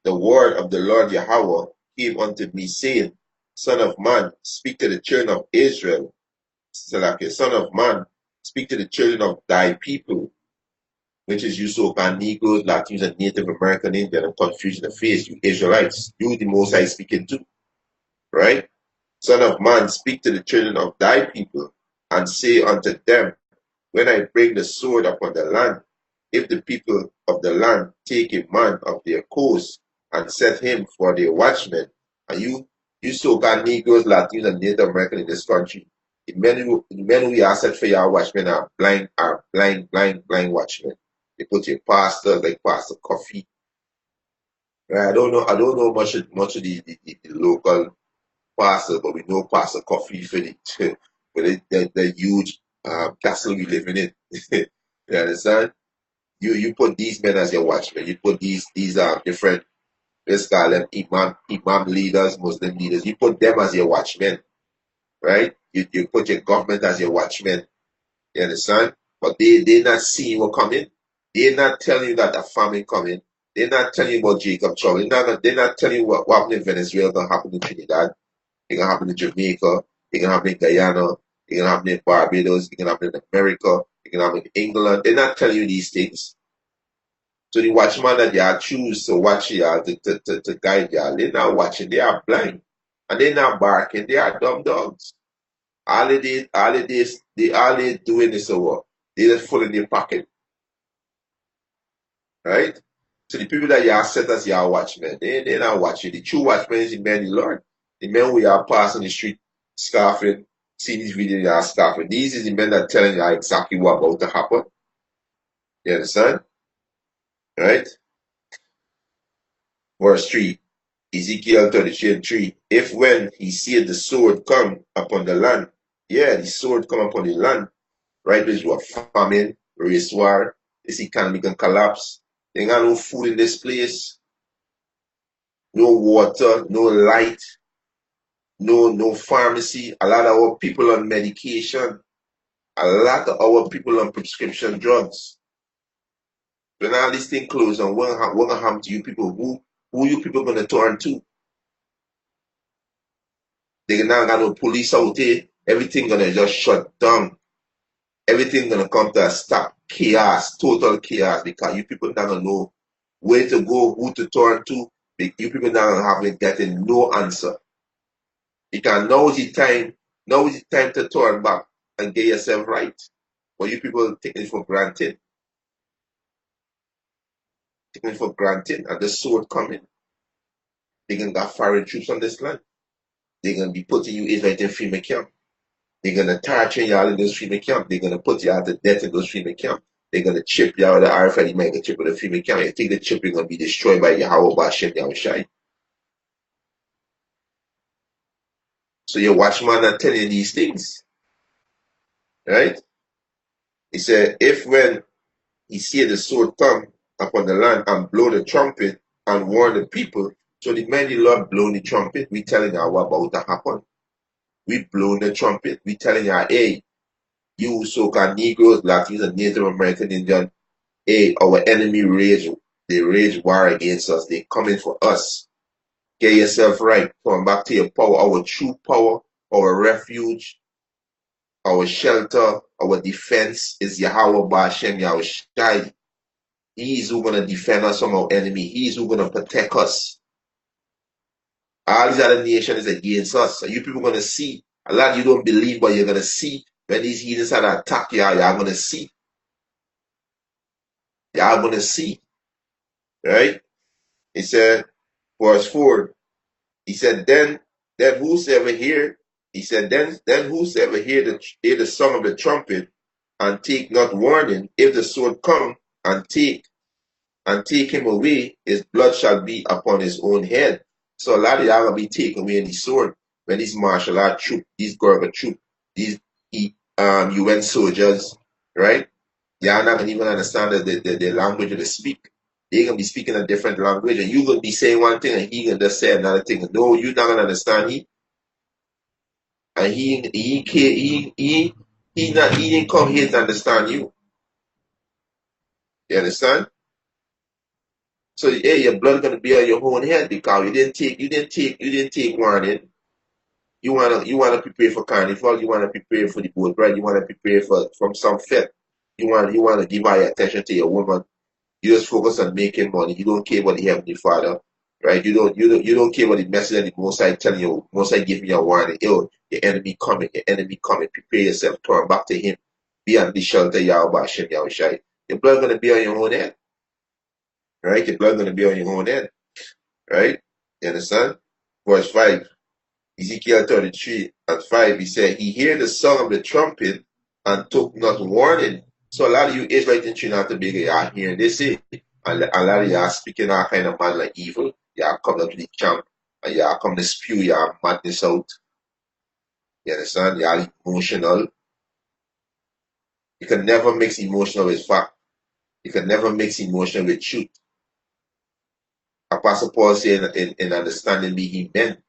Speaker 1: the word of the Lord Yahweh came unto me, saying, Son of man, speak to the children of Israel. Salaki, son of man, speak to the children of thy people, which is you so-called Negroes, Latinos, and Native American Indian, and confusion of face, you Israelites. You the Most High speaking to, right? Son of man, speak to the children of thy people, and say unto them, when I bring the sword upon the land, if the people of the land take a man of their coast and set him for their watchman, and you so-called Negroes, Latinos, and Native American in this country, the men who are set for your watchmen are blind watchmen. They put your pastors like Pastor Coffee. Right? I don't know much of the local pastors, but we know Pastor Coffee for the huge castle we living in. You understand? You put these men as your watchmen. You put these different, let's call them imam leaders, Muslim leaders. You put them as your watchmen, right? You put your government as your watchmen. You understand? But they not seeing what coming. They're not telling you that a famine coming. They're not telling you about Jacob trouble. They're not telling you what happened in Venezuela gonna happen in Trinidad. It can happen in Jamaica. It can happen in Guyana. It can happen in Barbados. It can happen in America. It can happen in England. They're not telling you these things. So the watchman that y'all choose to watch y'all, to guide y'all, they're not watching. They are blind. And they're not barking. They are dumb dogs. All they doing is what? They just full in their pocket, right? So the people that y'all set as y'all watchmen, they're not watching. The true watchmen is the men the Lord. The men who y'all pass on the street scoffing, seeing these videos y'all scoffing. These is the men that telling y'all exactly what about to happen. You understand? Right? Verse 3. Ezekiel 33 and 3. If when he seeth the sword come upon the land, yeah, the sword come upon the land, right? There's what famine, race war, this economy can collapse. They ain't got no food in this place, no water, no light, no pharmacy. A lot of our people on medication, a lot of our people on prescription drugs. When all these things close and what gonna happen to you people? Who you people gonna turn to? They not got no police out there. Everything gonna just shut down. Everything gonna come to a stop. Chaos, total chaos, because you people not gonna know where to go, who to turn to. You people not gonna have it getting no answer. Because now is the time to turn back and get yourself right. But you people taking it for granted. Taking it for granted, and the sword coming. They're gonna got foreign troops on this land. They're gonna be putting you Israelites in FEMA camp. They're gonna torture y'all in those FEMA camp. They're gonna put y'all to death in those FEMA camp. They're gonna chip y'all with the RFID mega chip with the FEMA camp. You think the chip is gonna be destroyed by Yahweh Bashem Yahushai. So your watchman are telling you these things. Right? He said, if when he see the sword come upon the land and blow the trumpet and warn the people, so the men the Lord blowing the trumpet, we telling you what about to happen. We blowing the trumpet, we telling you, hey, you so-called Negroes, Latinos, and Native American Indian, hey, our enemy they rage war against us. They coming for us. Get yourself right. Come back to your power, our true power, our refuge, our shelter, our defense is Yahweh Bashem Yahushai. He is who gonna defend us from our enemy. He is who gonna protect us. All these other nations is against us. So you people gonna see. A lot of you don't believe, but you're gonna see when these heathens are attack you, y'all gonna see. Y'all gonna see. Right? He said, verse 4. He said, then whosoever hear, he said, then whosoever hear the song of the trumpet and take not warning, if the sword come and take him away, his blood shall be upon his own head. So a lot of y'all gonna be taken away in the sword when these martial art troop, these Gurkha troop, these UN soldiers, right? Y'all not gonna even understand the language that they speak. They're gonna be speaking a different language, and you gonna be saying one thing and he gonna just say another thing. No, you're not gonna understand he. And he didn't come here to understand you. You understand? So hey, your blood gonna be on your own head because you didn't take warning. You wanna prepare for carnival, you wanna prepare for the boat ride, you wanna prepare for from some fete. You wanna give all your attention to your woman. You just focus on making money. You don't care about the Heavenly Father, right? You don't care about the message that the Most High telling you. Most High giving you a warning. Yo, your enemy coming. Your enemy coming. Prepare yourself. Turn back to Him. Be on the shelter, Yahweh Hashem Yahushai. Your blood gonna be on your own head, right? Your blood gonna be on your own head, right? You understand? Verse 5, Ezekiel 33 and 5, he said, he heard the sound of the trumpet and took not warning. So a lot of you Israelites in Trinidad and Tobago, you are hearing this, and a lot of you are speaking all kind of man like evil. You are coming up to the camp, and you are coming to spew your madness out. You understand? You are emotional. You can never mix emotional with fact. You can never mix emotional with truth. Apostle Paul said in understanding me, he meant.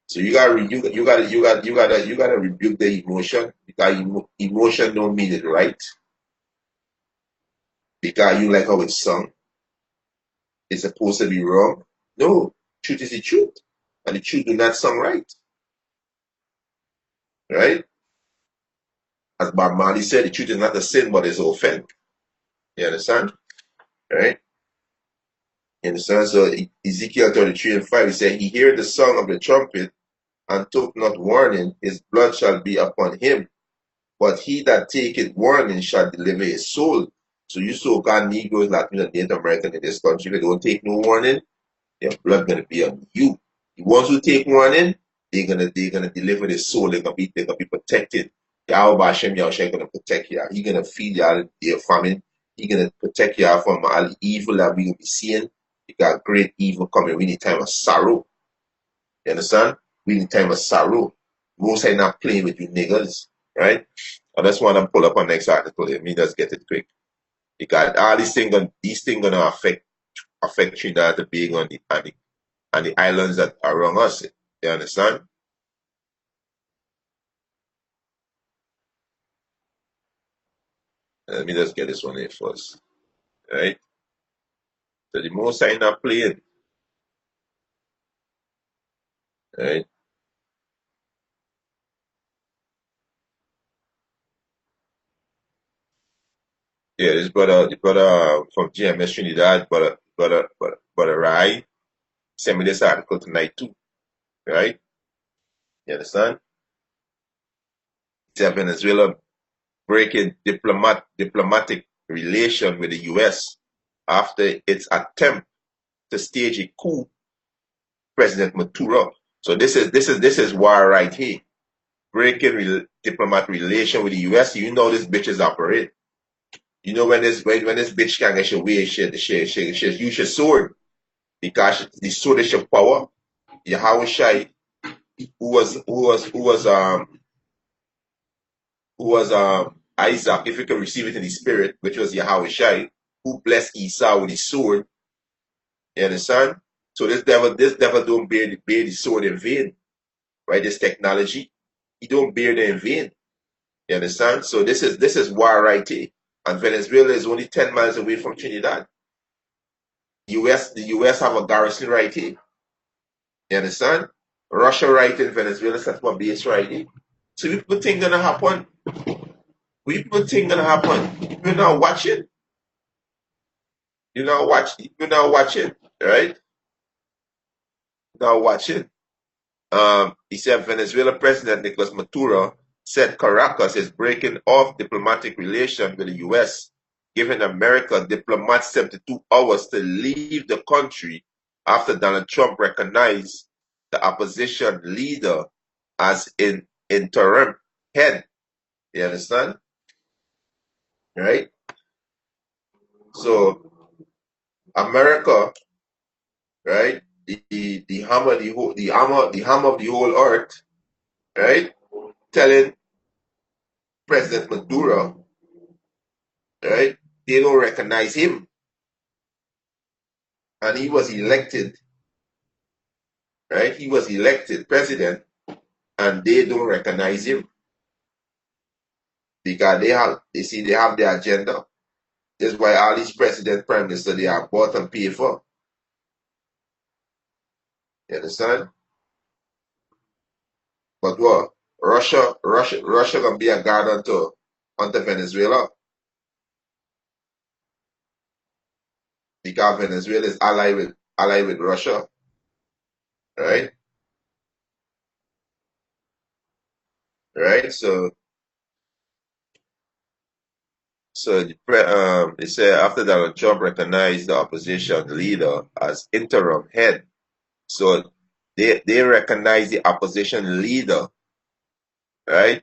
Speaker 1: So you gotta rebuke the emotion because emotion don't mean it right. Because you like how it's sung, it's supposed to be wrong. No, truth is the truth, and the truth do not sound right. Right? As Bob Marley said, the truth is not a sin, but it's offense. You understand? Right? You understand? So Ezekiel 33 and 5, he said, he heard the song of the trumpet and took not warning, his blood shall be upon him. But he that taketh warning shall deliver his soul. So you so-called Negroes, Latino, and Native American in this country, they don't take no warning, their blood gonna be on you. The ones who take warning, they're gonna deliver their soul. They're gonna be protected. Yahweh Hashem Yahushua gonna protect you. He gonna feed y'all their famine. He gonna protect y'all from all the evil that we gonna be seeing. We got great evil coming. We need time of sorrow. You understand? We need time of sorrow. Most are not playing with you niggas, right? I just want to pull up on next article. Let me just get it quick. Because all these things gonna affect Trinidad and Tobago and the islands that are around us. You understand? Let me just get this one in first. Right? So the most are not playing. Right? Yeah, the brother from GMS Trinidad, brother Rai, sent me this article tonight too. Right? You understand? He said Venezuela breaking diplomatic relation with the U.S. after its attempt to stage a coup, President Maduro. So this is war right here. Breaking diplomatic relation with the U.S. You know this bitches operate. You know when this bitch can get your way, she use your sword because the sword is your power. Yahweh Shai, who was Isaac, if you can receive it in the spirit, which was Yahweh Shai, who blessed Esau with his sword. You understand? So this devil don't bear the sword in vain, right? This technology, he don't bear it in vain. You understand? So this is war right here. And Venezuela is only 10 miles away from Trinidad. The US have a garrison right here. You understand? Russia right in Venezuela set up a base right here. So we people think gonna happen. We people think gonna happen. You're not watching. You're not watching. You're not watching. Right? You're not watching. He said Venezuela President Nicolas Maduro said Caracas is breaking off diplomatic relations with the U.S., giving America diplomats 72 hours to leave the country after Donald Trump recognized the opposition leader as in interim head. You understand? Right? So America, right? The hammer, the hammer of the whole earth, right? Telling President Maduro, right? They don't recognize him. And he was elected, right? He was elected president and they don't recognize him because they have their agenda. That's why all these president, prime minister, they are bought and paid for. You understand? But what? Russia gonna be a guard onto Venezuela because Venezuela is allied with Russia, right? Right. They say after Donald Trump recognized the opposition leader as interim head, so they recognize the opposition leader, right?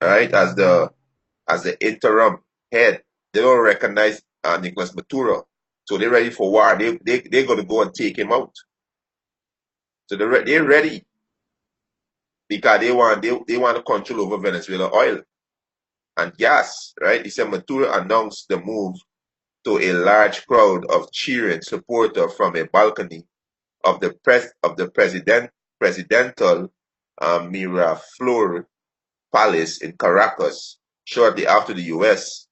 Speaker 1: Right, as the interim head. They don't recognize Nicolas Maduro. So they're ready for war. They're going to go and take him out. So they're ready because they want to control over Venezuela oil and gas, right? He said Maduro announced the move to a large crowd of cheering supporters from a balcony of the presidential Miraflores Palace in Caracas shortly after the U.S.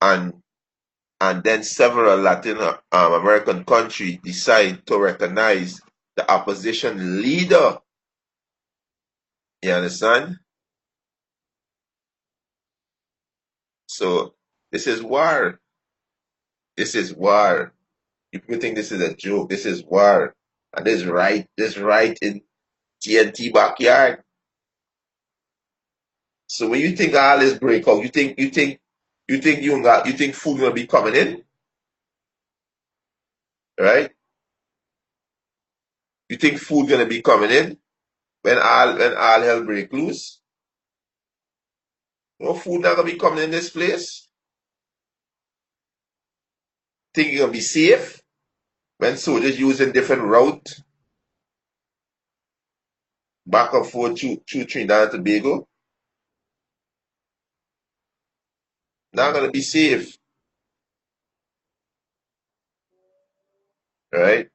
Speaker 1: and then several Latin American countries decide to recognize the opposition leader. You understand? So this is war. This is war. People think this is a joke. This is war. And this right in TNT backyard. So when you think all this break out, you think food gonna be coming in, right? You think food gonna be coming in when all hell break loose? No food not gonna be coming in this place. Think you're gonna be safe when soldiers using different route back and forth through Trinidad and Tobago? Not gonna be safe, right?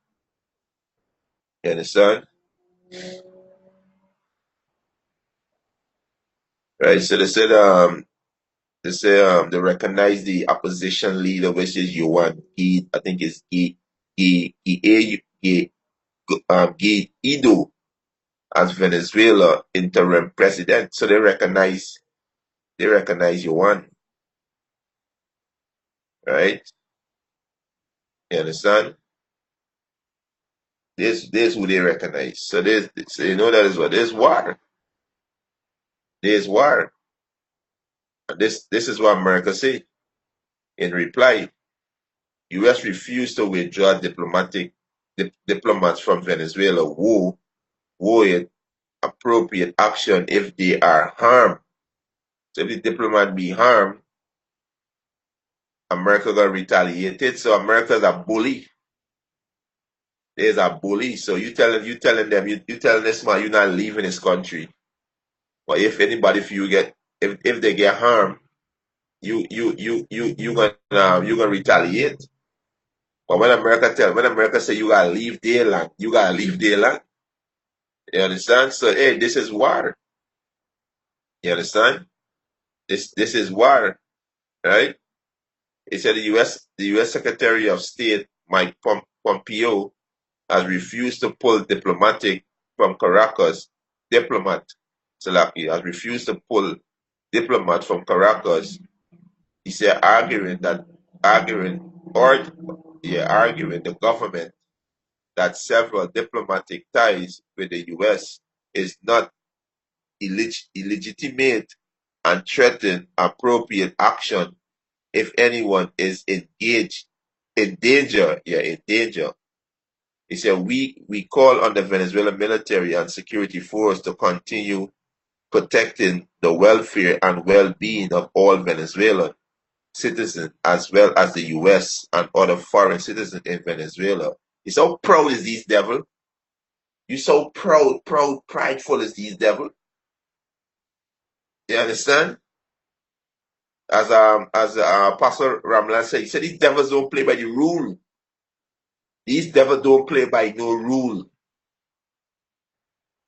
Speaker 1: You understand? Right. So they recognize the opposition leader, which is Yuan. I think it's Guaido as Venezuela interim president. So they recognize Yuan, right? You understand? This who they recognize. So you know that is what there's war. There's war. And this is what America say. In reply, US refused to withdraw diplomats from Venezuela who it appropriate action if they are harmed. So if the diplomat be harmed, America gonna retaliate it. So America's a bully. There's a bully. So you telling them you telling this man you're not leaving this country. But if anybody if you get if they get harmed, you gonna retaliate. But when America say you gotta leave their land, you gotta leave their land. You understand? So hey, this is war. You understand? This is war, right? It said the US Secretary of State Mike Pompeo has refused to pull diplomatic from Caracas diplomat. Salaki has refused to pull diplomat from Caracas. He said arguing the government that several diplomatic ties with the US is not illegitimate and threaten appropriate action if anyone is engaged in danger. Yeah, in danger. He said, we call on the Venezuelan military and security force to continue protecting the welfare and well-being of all Venezuelan citizens as well as the US and other foreign citizens in Venezuela. He's so proud is these devil. You so prideful as these devil. You understand? As Pastor Ramlan said, he said these devils don't play by the rule. These devils don't play by no rule.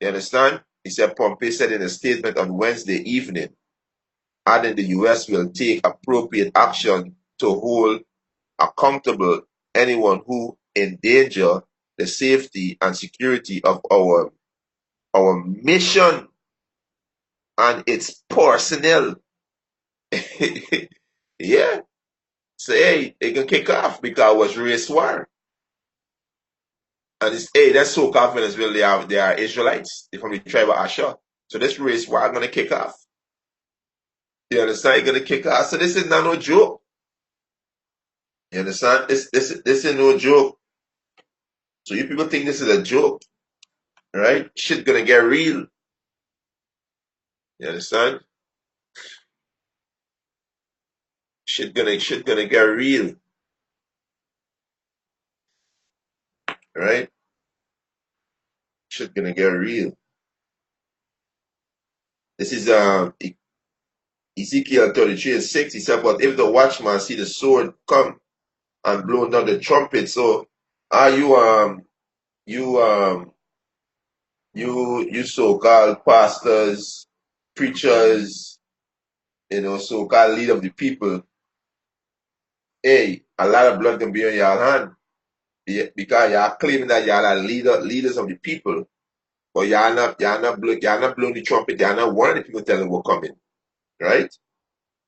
Speaker 1: You understand? He said Pompeo said in a statement on Wednesday evening, adding the U.S. will take appropriate action to hold accountable anyone who endanger the safety and security of our mission and its personnel. Yeah. So hey, they can kick off because it was race war. And it's hey, that's so confidence really they are Israelites. They're from the tribe of Asher. So this race war gonna kick off. You understand? You're gonna kick off. So this is not no joke. You understand? This is no joke. So you people think this is a joke, right? Shit gonna get real. You understand? Shit gonna get real, right? Shit gonna get real. This is Ezekiel 33:6. He said, but if the watchman see the sword come and blow not the trumpet, so are you you so-called pastors, preachers, so-called leader of the people, hey, a lot of blood can be on your hand. Yeah, because y'all claiming that y'all are leaders of the people, but y'all not blowing the trumpet, y'all not warning the people telling what coming, right?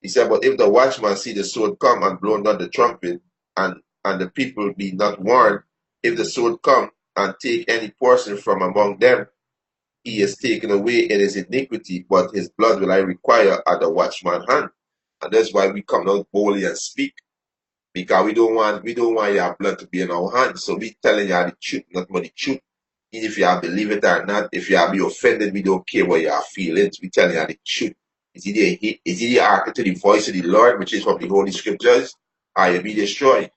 Speaker 1: He said, but if the watchman see the sword come and blow not the trumpet, and the people be not warned, if the sword come and take any person from among them, he is taken away in his iniquity, but his blood will I require at the watchman's hand. And that's why we come out boldly and speak, because we don't want your blood to be in our hands. So we telling you the truth, not more the truth. Even if you believe it or not, if you be offended, we don't care what you are feeling. We telling you the truth. Is it hearken to the voice of the Lord, which is from the Holy Scriptures, or you be destroyed?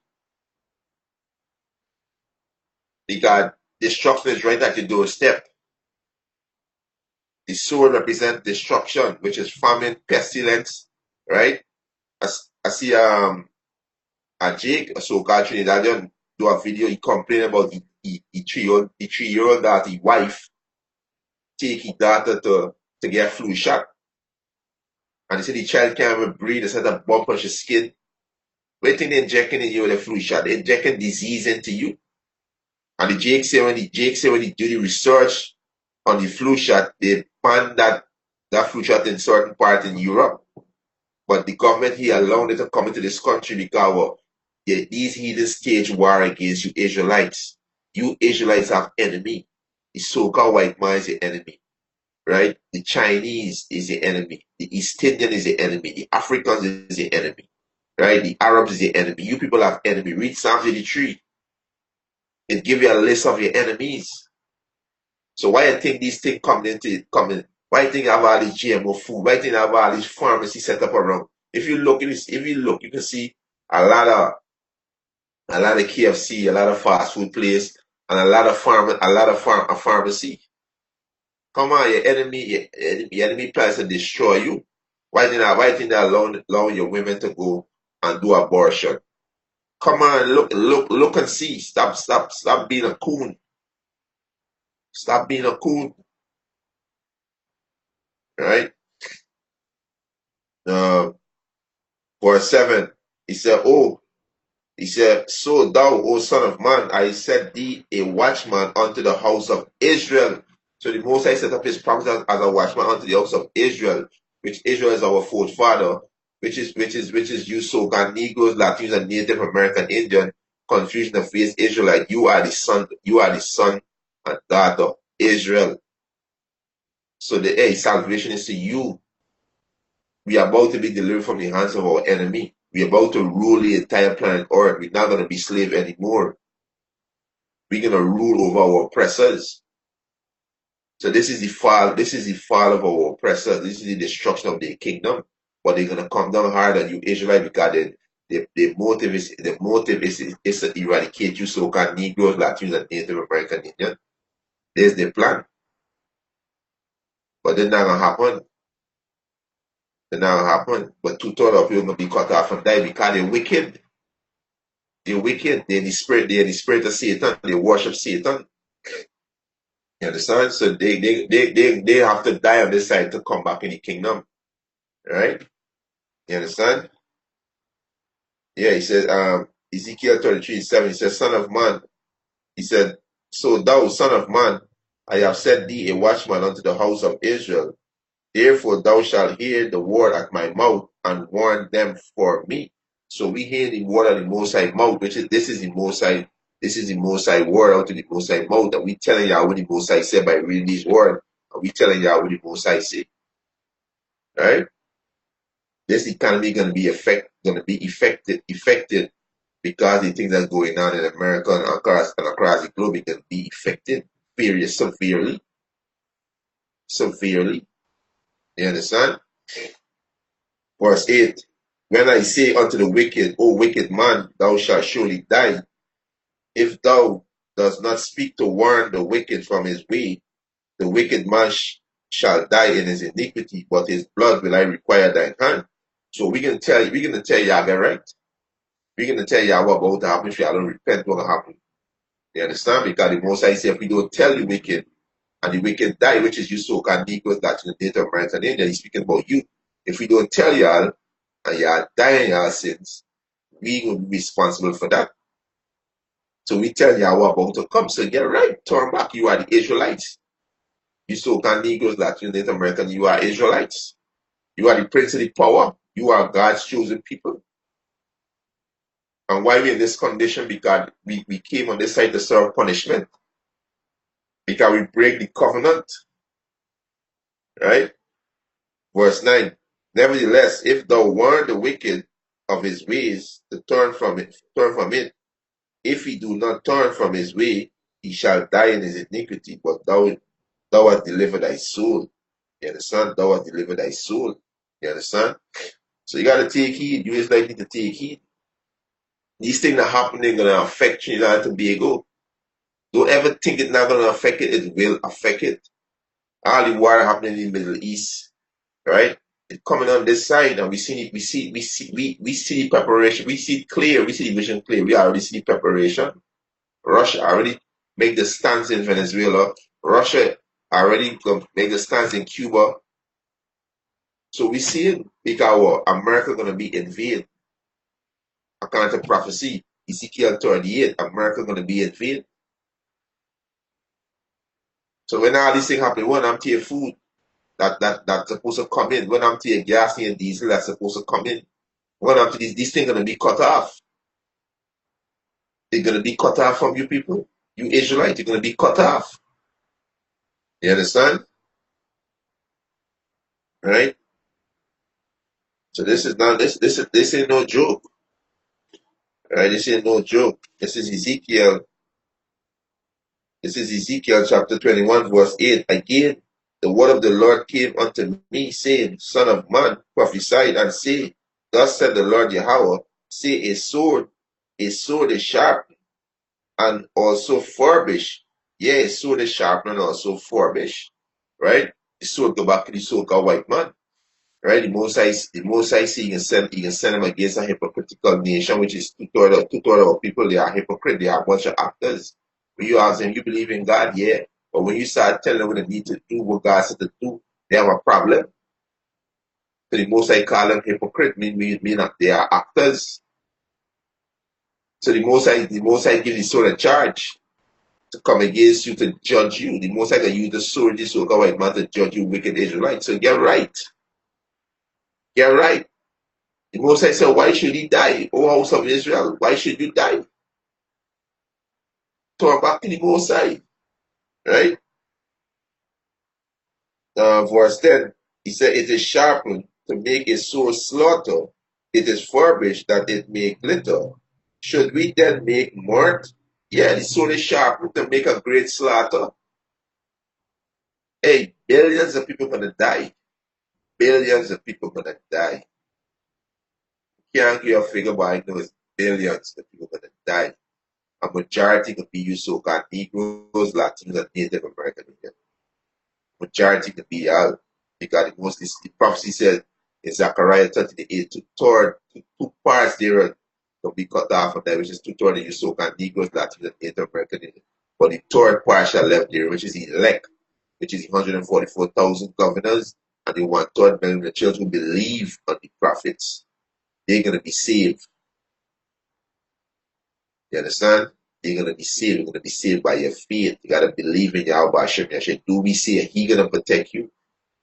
Speaker 1: Because destruction is right at your doorstep. The sword represents destruction, which is famine, pestilence, right? I see a Jake, a so-called Trinidadian, do a video. He complained about the 3-year-old that his wife take his daughter to get flu shot, and he said the child can't even breathe. They said a bump on his skin. What do you think they're injecting in you with a flu shot? They're injecting disease into you. And the Jake say when he do the research on the flu shot, they banned that flu shot in certain parts in Europe. But the government here allowed it to come into this country because of these heathens stage war against you Israelites. You Israelites have enemy. The so-called white man is the enemy, right? The Chinese is the enemy. The East Indian is the enemy. The Africans is the enemy, right? The Arabs is the enemy. You people have enemy. Read Psalm 83. It give you a list of your enemies. So why you think these things coming? Why you think you have all this GMO food? Why you think you have all these pharmacies set up around? If you look, you can see a lot of KFC, a lot of fast food place, and a pharmacy. Come on, your enemy plans to destroy you. Why think they allowing your women to go and do abortion? Come on, look and see. Stop being a coon. Stop being a coon, right? Uh, verse 7, he said, so thou, O son of man, I set thee a watchman unto the house of Israel. So the Most High set up his promise as a watchman unto the house of Israel, which Israel is our forefather, which is you so-called Negroes, Latinos, and Native American Indian, confusion of face Israelite. You are the son and daughter of Israel. So the salvation is to you. We are about to be delivered from the hands of our enemy. We're about to rule the entire planet Earth. We're not going to be slaves anymore. We're going to rule over our oppressors. So this is the fall. This is the fall of our oppressors. This is the destruction of their kingdom. But they're going to come down hard on you, Israelite, because the motive is to eradicate you, so-called Negroes, Latinos, and Native American Indian. There's the plan. But they're not going to happen. They're not going to happen. But two-thirds of you are going to be cut off and die because they're wicked. They're wicked. They're in the spirit of Satan. They worship Satan. You understand? So they have to die on this side to come back in the kingdom. Right? You understand? Yeah, he said, Ezekiel 33:7, he says, Son of man, he said, so thou, son of man, I have set thee a watchman unto the house of Israel. Therefore thou shalt hear the word at my mouth and warn them for me. So we hear the word of the Most High mouth, which is this is the Most High, this is the Most High word out to the Most High mouth, and we telling y'all what the Most High said by reading these words, and we telling y'all what the Most High said. Right? This economy gonna be affected because the things that's going on in America and across the globe, it can be affected severely. You understand? Verse 8. When I say unto the wicked, O wicked man, thou shalt surely die, if thou dost not speak to warn the wicked from his way, the wicked man shall die in his iniquity, but his blood will I require thine hand. So we're gonna tell y'all that right. We're gonna tell y'all what about to happen if y'all don't repent, what's gonna happen. You understand? Because the Most High said if we don't tell the wicked, and the wicked die, which is you so-called Negroes that in the date of American Indian, he's speaking about you. If we don't tell y'all and y'all die in y'all sins, we will be responsible for that. So we tell y'all what about to come. So get right, turn back. You are the Israelites. You so-called Negroes, Latin, Native American, you are Israelites. You are the prince of the power. You are God's chosen people. And why we're in this condition? Because we came on this side to serve punishment. Because we break the covenant. Right? Verse 9. Nevertheless, if thou warn the wicked of his ways to turn from it, if he do not turn from his way, he shall die in his iniquity, but thou hast delivered thy soul. You understand? Thou hast delivered thy soul. You understand? So you gotta take heed. You is likely to take heed. These things that happen, they're gonna affect Trinidad and Tobago. Don't ever think it's not gonna affect it, it will affect it. All the war happening in the Middle East, right? It's coming on this side, and we see the preparation, we see it clear, we see the vision clear, we already see the preparation. Russia already make the stance in Venezuela. Russia already make the stance in Cuba. So we see it because America gonna be invaded. According to prophecy, Ezekiel 38, America gonna be invaded. So when all these things happen, when I'm to your food that's supposed to come in, when I'm to your gas and diesel that's supposed to come in, when I'm to these things gonna be cut off. They're gonna be cut off from you people. You Israelites, you're gonna be cut off. You understand? Right? So this is not this ain't no joke. Right? This ain't no joke. This is Ezekiel. This is Ezekiel chapter 21, verse 8. Again, the word of the Lord came unto me, saying, Son of man, prophesy and say, Thus said the Lord Yahweh, say a sword is sharp and also furbished. Yeah, a sword is sharp and also furbished. Right? The sword go back to the sword called white man. Right? The Most High say he can send them against a hypocritical nation, which is two-thirds of people, they are hypocrite, they are a bunch of actors. When you ask them, you believe in God? Yeah. But when you start telling them what they need to do, what God said to do, they have a problem. So the Most High call them hypocrite, mean that they are actors. So the Most High gives the sword a charge to come against you, to judge you. The Most High can use the sword, this so-called white man, to judge you wicked Israelites. So get right. Get right. The Most High said, why should he die? O house of Israel, why should you die? Turn back to the Most High. Right? Verse 10, he said, it is sharpened to make a sword slaughter. It is furbished that it may glitter. Should we then make mirth? Yeah, the sword is sharpened to make a great slaughter. Hey, billions of people gonna die. Billions of people gonna die. Can't give a figure, but I know it's billions of people gonna die. A majority could be you so-called Negroes, Latinos, and Native American Indians. Majority could be out because the prophecy says in Zechariah 38, two parts thereof will be cut off from that, which is two-thirds of you so-called Negroes, Latinos, and Native American Indians. But the third part shall left there, which is the elect, which is 144,000 governors, and the 1/3 million of the church who believe on the prophets. They're going to be saved. You understand? You're going to be saved. You're going to be saved by your faith. You got to believe in Yahweh Hashem Yahshua. Do we say He going to protect you?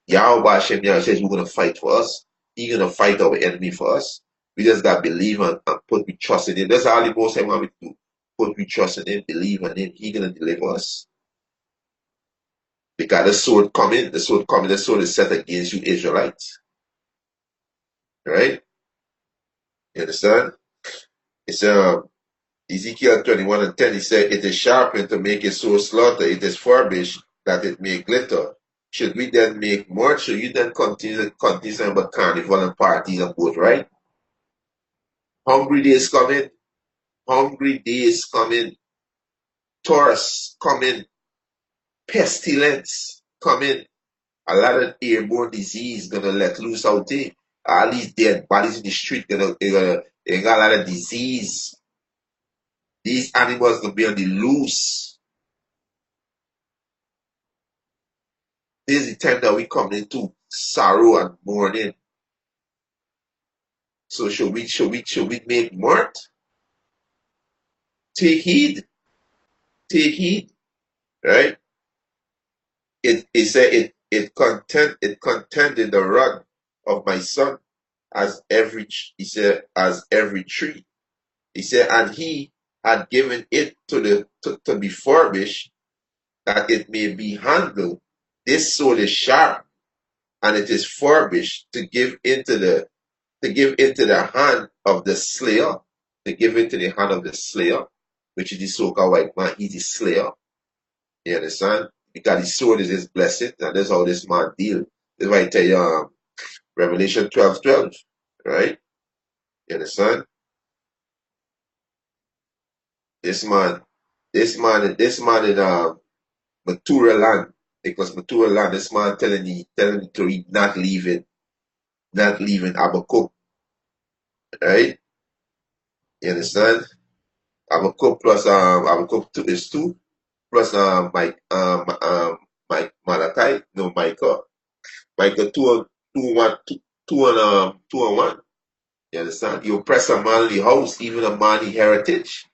Speaker 1: Yahweh Hashem Yahshua says He's going to fight for us. He's going to fight our enemy for us. We just got to believe and put we trust in Him. That's all the most I want me to do. Put we trust in Him, believe in Him. He's going to deliver us. Because the sword is set against you Israelites. Right? You understand? It's Ezekiel 21:10, he said, it is sharpened to make it so slaughter, it is furbished that it may glitter. Should we then make more? Should you then continue about carnival and parties and both, right? Hungry days coming, hungry days coming, Taurus coming, pestilence coming, a lot of airborne disease gonna let loose out there. All these dead bodies in the street they got a lot of disease. These animals gonna be on the loose. This is the time that we come into sorrow and mourning. So should we make mirth? Take heed, right? It said it contended the rod of my son as every he said as every tree. He said, and he had given it to be furbished, that it may be handled. This sword is sharp, and it is furbished to give into the hand of the slayer, to give into the hand of the slayer, which is the so-called white man. He's the slayer. You understand? Because the sword is his blessing, and that's how this man deal. That's why I tell you, Revelation 12:12, right? You understand? This man in Matura land, because Matura land, this man telling you to read, not leaving Habakkuk, right? You understand? Habakkuk plus Habakkuk 2 is 2 plus Malachi, no Micah 2 and 1. You understand? You oppress a manly house, even a manly heritage.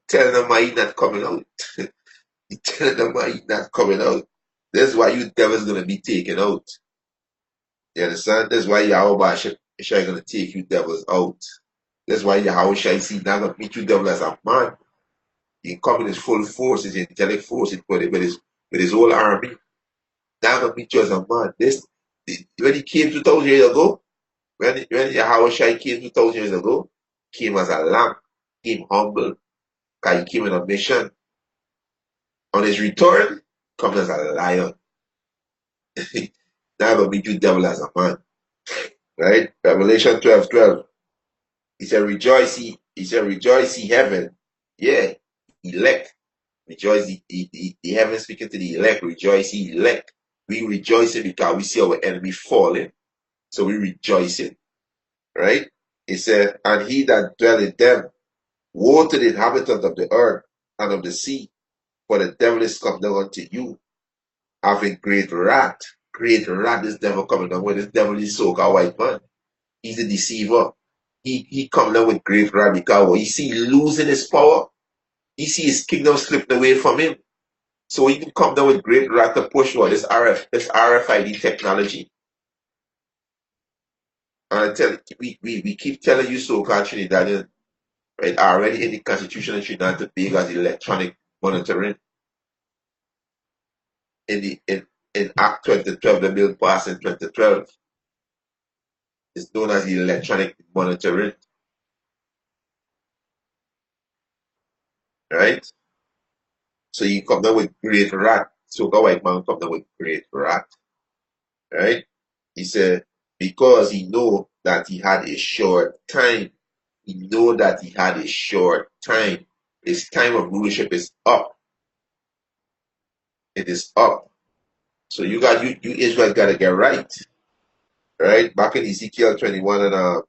Speaker 1: Telling them why he not coming out. You telling them why he not coming out. That's why you devils gonna be taken out. You understand? That's why Yahweh is gonna take you devils out. That's why Yahweh Shai see not gonna meet you devil as a man. He come in his full force, his angelic force, with his whole army. Not gonna meet you as a man. When he came 2,000 years ago, when Yahweh Shai came 2,000 years ago, came as a lamb, came humble, because he came in a mission. On his return, comes as a lion. Now gonna meet you devil as a man. Right? Revelation 12:12. He said, rejoice ye heaven. Yeah, elect. Rejoice the heaven speaking to the elect. Rejoice ye elect. We rejoicing because we see our enemy falling. So we rejoicing. Right? He said, and he that dwell in them, woe to the inhabitant of the earth and of the sea, for the devil is come down unto you, having great wrath. Great wrath, this devil coming down with. This devil is so-called white man. He's a deceiver. He come down with great wrath because he see losing his power. He see his kingdom slipping away from him. So he can come down with great wrath to push what this RFID technology. And I tell we keep telling you so-called Trinidadian, right? Already in the Constitution of Trinidad to be as electronic monitoring. In Act 2012, the bill passed in 2012. It's known as the electronic monitoring. Right? So you come down with great wrath. So God white man come down with great wrath. Right? He said, because he know that he had a short time. He know that he had a short time. His time of rulership is up. It is up. So you Israel gotta get right. Right? Back in Ezekiel 21 and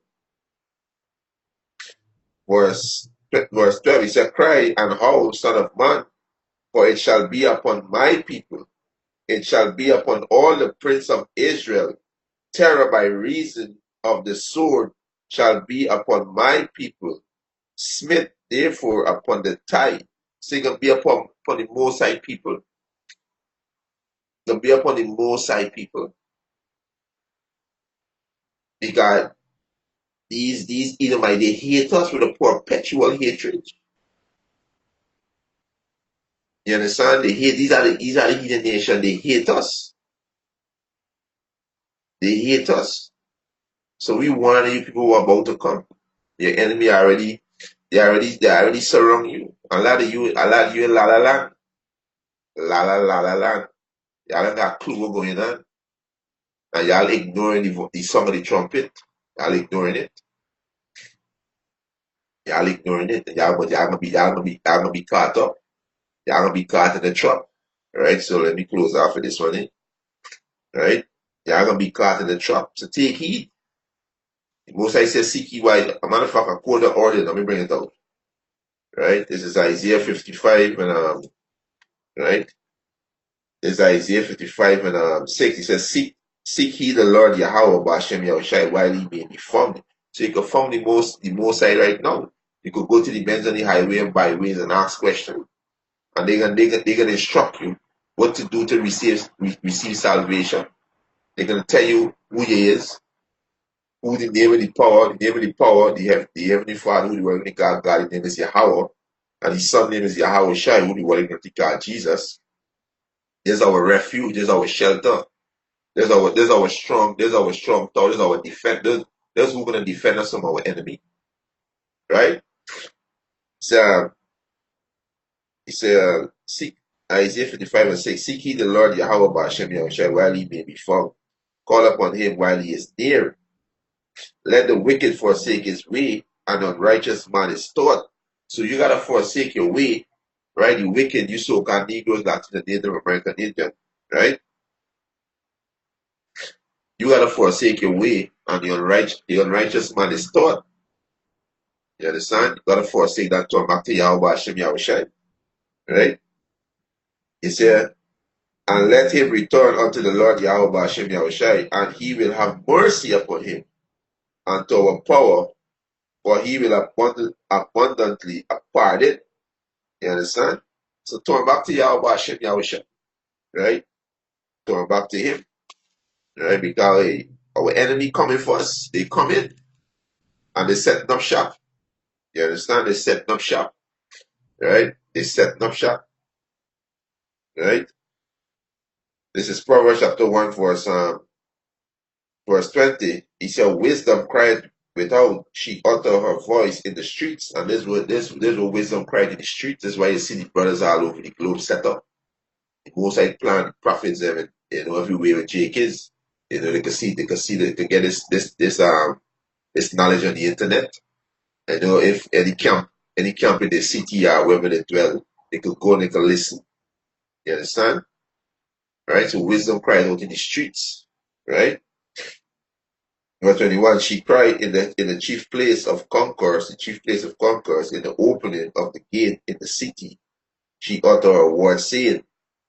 Speaker 1: verse 12, he said, cry and howl, son of man, For it shall be upon my people, it shall be upon all the prince of Israel. Terror by reason of the sword shall be upon my people. Smith, therefore, upon the tide. So it's going to be upon the Most High people. It's going to be upon the Most High people. Because these Edomites, they hate us with a perpetual hatred. You understand? They hate, these are the heathen nation. They hate us. They hate us. So we warn you people who are about to come. Your enemy they already surround you. A lot of you in La La Land. La La La La Land. Y'all don't got a clue what's going on. And y'all ignoring the song of the trumpet. Y'all ignoring it. Y'all ignoring it. And y'all gonna be caught up. Y'all gonna be caught in the trap. Alright, so let me close off with this one. Right? Y'all gonna be caught in the trap. So take heed. Most I say seek ye while a matter of fact I quote the order, let me bring it out. Right? This is Isaiah 55 and right? This is Isaiah 55 and 6. It says, seek ye the Lord Yahweh Bashem Yahushai while he may be found. So you can find the most high right now. You could go to the men's on the highway and byways and ask questions. And they're gonna instruct you what to do to receive salvation. They're gonna tell you who he is, who the name of the power, the heavenly Father, who the word of God, his name is Yahweh, and his son name is Yahweh Shai, who the word of God, Jesus. There's our refuge, there's our shelter, there's our strong tower, there's our defense, there's who's gonna defend us from our enemy. Right? So he said, seek Isaiah 55 and 6, seek ye the Lord Yahweh Bashem Yahushai while he may be found. Call upon him while he is near. Let the wicked forsake his way, and unrighteous man is taught. So you gotta forsake your way, right? The wicked, you so-called Negroes, Latin, Native American Indian, right? You gotta forsake your way, and the unrighteous man is taught. You understand? You gotta forsake that, turn back to Yahweh Hashem Yahushai, right? He said, and let him return unto the Lord Yahweh Hashem Yahushai, and he will have mercy upon him, and to our power, for he will abundantly pardon. You understand? So turn back to Yahweh Hashem Yahushua, right? Turn back to him, right? Because our enemy coming for us. They come in and they setting up shop. You understand? They setting up shop, right? They setting up shop, right? This is Proverbs chapter 1 verse 20. He said, wisdom cried without, she uttered her voice in the streets. And this what wisdom cried in the streets. This is why you see the brothers all over the globe set up. The Most High plan prophets them, everywhere where Jake is. They can see, they can get this knowledge on the internet. If any camp in the city or wherever they dwell, they could go and they can listen. You understand? Right? So wisdom cried out in the streets. Right? Verse 21, she cried in the chief place of concourse, in the opening of the gate in the city. She uttered a word saying,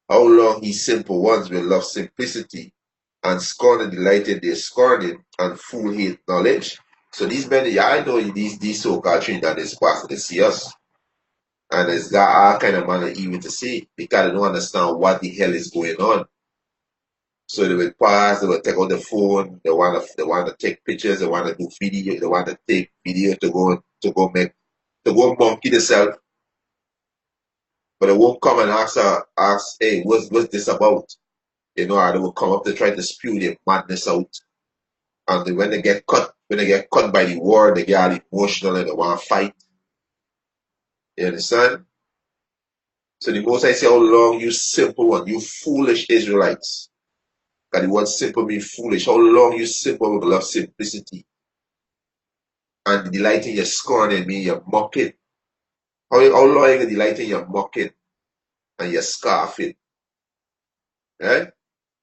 Speaker 1: how long ye simple ones will love simplicity, and scorn and delight in their scorning, and fool hate knowledge. So these men, yeah, I know these so-called Trinidadians pastor, they see us, and it's got all kind of manner even to say, because they don't understand what the hell is going on. So they will pass, they will take out the phone, they want to take pictures, they want to do video, they want to take video to go monkey themselves. But they won't come and ask, hey, what's this about? They will come up to try to spew their madness out. And when they get cut by the war, they get all emotional and they want to fight. You understand? So the Most I say, how long you simple one, you foolish Israelites. Because the word simple means foolish. How long you simple will love simplicity. And delight in your scorning mean you're mocking. How long you delight in your mocking and your scoffing? Right?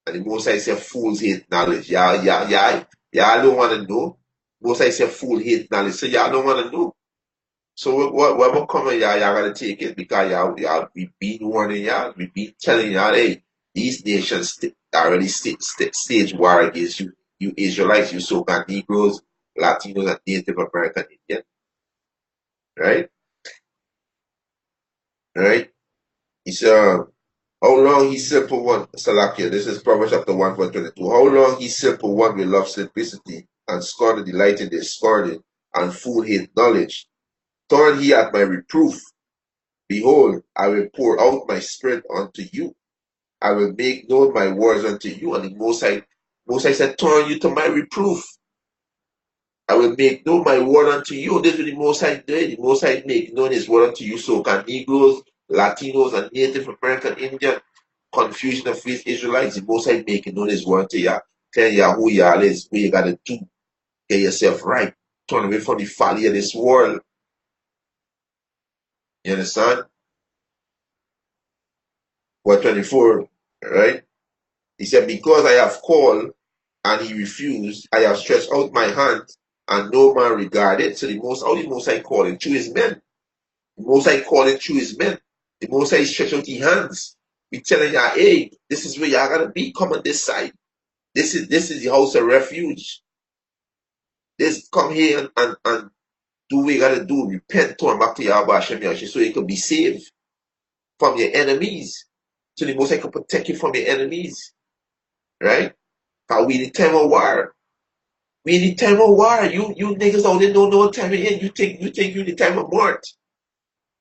Speaker 1: And the Most I say fools hate knowledge. Y'all don't want to know. Most I say fool hate knowledge. So y'all don't want to know. So what will come in y'all, y'all gotta take it because y'all we been warning y'all, we been telling y'all, hey, these nations already stage war against you, you Israelites, you so-called Negroes, Latinos, and Native American Indian, right? Right? He said, how long he simple one, Salakia, this is Proverbs chapter 1, verse 22. How long he simple one will love simplicity and scorn the delight in their scorning and fool hate knowledge. Turn he at my reproof. Behold, I will pour out my spirit unto you. I will make known my words unto you. And the Most High said, turn you to my reproof. I will make known my word unto you. This is what the Most High did. The Most High make known his word unto you. So can Negroes, Latinos, and Native American Indian confusion of faith Israelites, the Most High making known his word to you. Tell you who y'all is, what you gotta do. Get yourself right. Turn away from the folly of this world. You understand? Verse 24, right? He said, because I have called and he refused, I have stretched out my hand and no man regarded. So how the Most High calling through his men. The Most High calling through his men. The Most High stretch out his hands. We telling y'all, hey, this is where y'all gotta be. Come on this side. This is the house of refuge. This come here and do what you gotta do. Repent, turn back to Yahweh Hashem Yahshua so you can be saved from your enemies. So the Most High can protect you from your enemies. Right? Because we in the time of war. We in the time of war. You niggas out there don't know what time it is. You think you in the time of mort.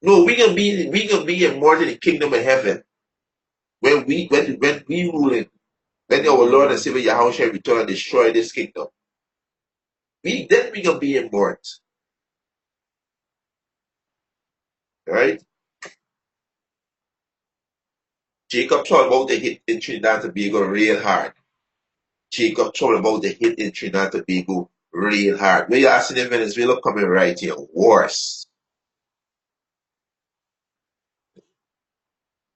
Speaker 1: No, we gonna be in mort in the kingdom of heaven. When we ruling, when our Lord and Savior Yahweh shall return and destroy this kingdom. We gonna be in mort. Right? Jacob thought about the hit in Trinidad and Tobago real hard. Jacob thought about the hit in Trinidad and Tobago real hard. Where you are seeing in Venezuela coming right here, worse.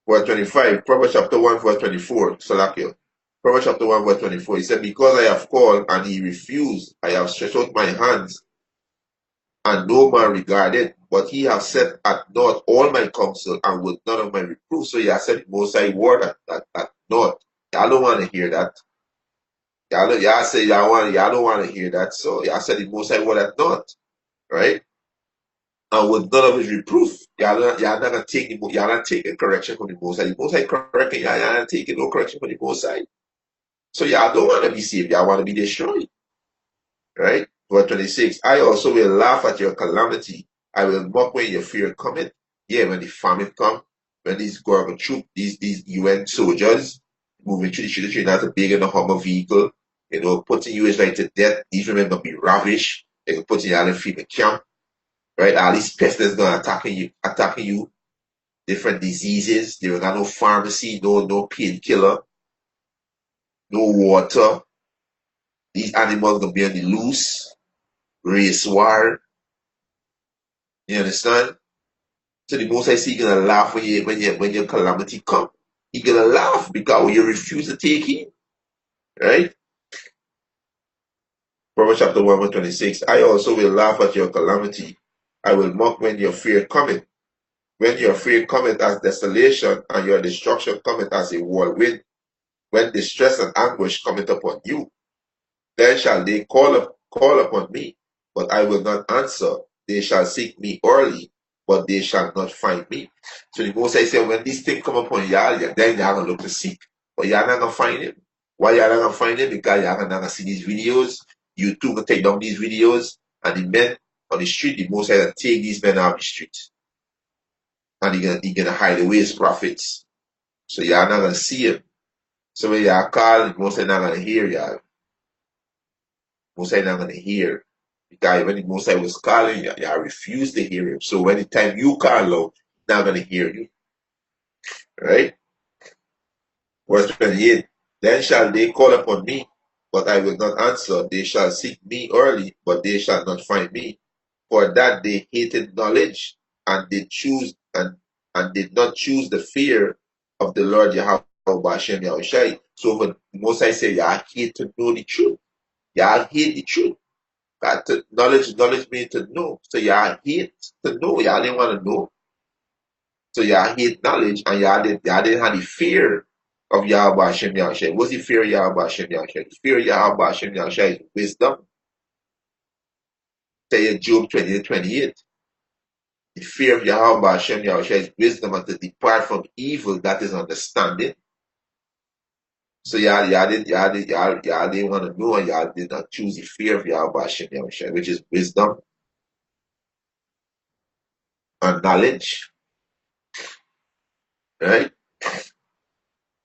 Speaker 1: Verse 25, Proverbs chapter 1, verse 24, Salakio. Proverbs chapter 1, verse 24, he said, because I have called and he refused, I have stretched out my hands and no man regarded, but he have set at naught all my counsel and with none of my reproof. So he has said most high word at naught. Y'all don't want to hear that. Y'all say y'all don't want to hear that. So y'all said the most high word at naught, right? And with none of his reproof, y'all not gonna take y'all not taking correction from the most high. The most high correcting y'all not taking no correction from the most high. So y'all don't want to be saved, y'all want to be destroyed. Right? Verse 26, I also will laugh at your calamity. I will mock when your fear cometh. Yeah, when the famine come, when these government troops, these UN soldiers moving through the street, not a big in a Hummer vehicle, putting you like to death. These women gonna be ravished. They can put you all in FEMA camp, right? All these pests gonna attacking you, different diseases. There will not no pharmacy, no painkiller, no water. These animals gonna be on the loose, race war. You understand? So the Most High say He gonna laugh when your calamity come. He gonna laugh because you refuse to take it, right? Proverbs chapter 1, verse 26. I also will laugh at your calamity. I will mock when your fear cometh. When your fear cometh as desolation, and your destruction cometh as a whirlwind, when distress and anguish cometh upon you. Then shall they call upon me, but I will not answer. They shall seek me early, but they shall not find me. So the Most High said, when this thing come upon y'all, then y'all gonna look to seek, but y'all not gonna find him. Why y'all not gonna find him? Because y'all not gonna see these videos. You too gonna take down these videos, and the men on the street, the Most High gonna take these men out of the street, and he gonna hide away his prophets. So y'all not gonna see him. So when y'all call, the Most High not gonna hear y'all. Most High not gonna hear. Because when the Most High was calling, you refused to hear him. So when the time you call out, he's not gonna hear you. Right? Verse 28. Then shall they call upon me, but I will not answer. They shall seek me early, but they shall not find me. For that they hated knowledge, and did choose and did not choose the fear of the Lord Yahweh Bashem Yahushai. So when Most High say, y'all hate to know the truth, y'all hate the truth. Got to knowledge means to know. So y'all hate to know. Y'all didn't want to know. So y'all hate knowledge and y'all didn't have the fear of Yahweh Hashem Yahushua. What's the fear of Yahweh Hashem Yahushua? The fear of Yahweh Hashem Yahushua is wisdom. Say in Job 20:28. The fear of Yahweh Hashem Yahushua is wisdom and to depart from evil, that is understanding. So y'all didn't want to know and y'all did not choose the fear of Yahweh Hashem Yahushua, which is wisdom and knowledge. Right?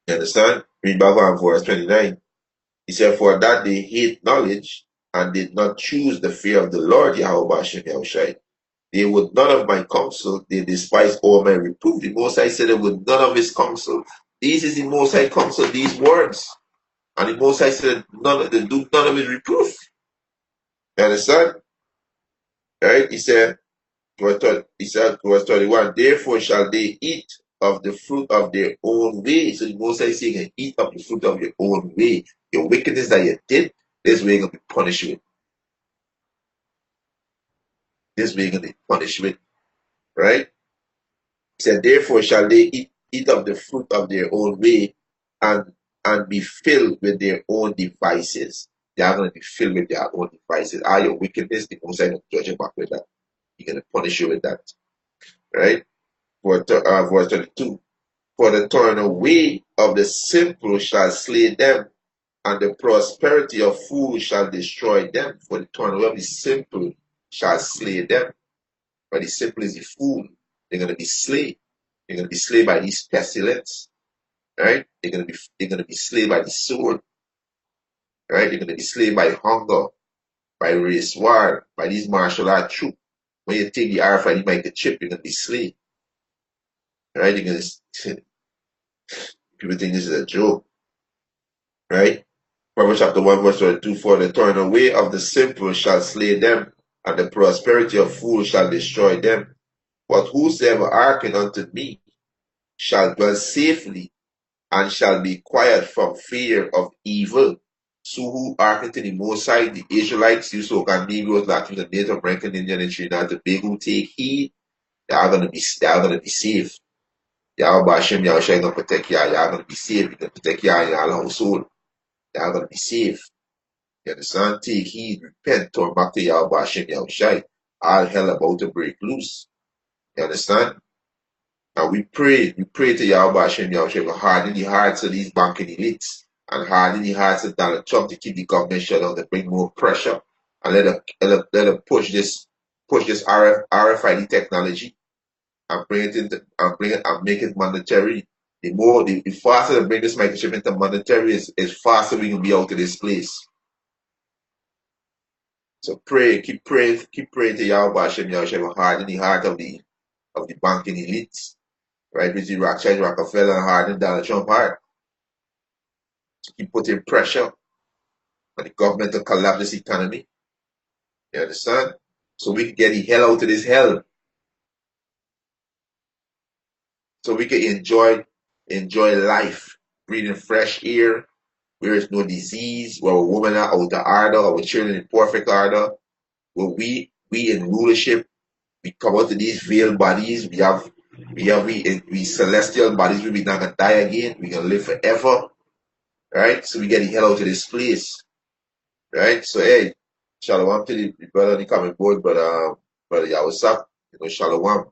Speaker 1: You understand? Read back on verse 29. He said, for that they hate knowledge and did not choose the fear of the Lord Yahweh Hashem Yahushua. They would none of my counsel, they despise all my reproof. The Most High said they would none of his counsel. This is the Most High counsel, these words. And the Most High said they do none of his reproof. You understand? Right? He said, verse 31, therefore shall they eat of the fruit of their own way. So the Most High is saying, eat of the fruit of your own way. Your wickedness that you did, this way you're going to be punished with. This way you're going to be punished with. Right? He said, therefore shall they eat of the fruit of their own way and be filled with their own devices. They are going to be filled with their own devices. All your wickedness, the Most High going to judge you back with that. He's going to punish you with that. Right? Verse 32. For the turn away of the simple shall slay them, and the prosperity of fools shall destroy them. For the turn away of the simple shall slay them. But the simple is the fool. They're going to be slain. They're going to be slain by these pestilence. Right? They're going to be slain by the sword. Right? They're going to be slain by hunger, by race war, by these martial art troops. When you take the arrow and you make the chip, you're going to be slain. Right? You're going to people think this is a joke. Right? Proverbs chapter 1, verse 22, for the turn away of the simple shall slay them, and the prosperity of fools shall destroy them. But whosoever hearken unto me shall dwell safely, and shall be quiet from fear of evil. So who hearken to the Most High, the Israelites, you so-called Negroes, Latins, and Native American, Indian, and Trinidad and Tobago, who take heed, they are gonna be safe. Yahweh Hashem Yahushua gonna protect y'all. Y'all gonna be safe. He's gonna protect y'all in y'all household. Y'all gonna be safe. You understand? Take heed, repent, turn back to Yahweh Hashem Yahushua. All hell about to break loose. You understand? And we pray to Yahweh Hashem Yahushua to harden the hearts of these banking elites and harden the hearts of Donald Trump to keep the government shut down, to bring more pressure and let them push this RFID technology and bring it into and make it mandatory. The faster they bring this microchip into mandatory is faster we can be out of this place. So keep praying to Yahweh Hashem Yahushua to harden the heart of the banking elites, right? Which is Rothschild, Rockefeller, and harden Donald Trump heart. To keep putting pressure on the government to collapse this economy. You understand? So we can get the hell out of this hell. So we can enjoy life, breathing fresh air, where there's no disease, where our women are out of order, our children in perfect order, where we in rulership, we come out to these veiled bodies, we celestial bodies, we not gonna die again, we gonna live forever. Right? So we get the hell out of this place. Right? So hey, shalom to the brother the coming board, brother Yawasap, shalom.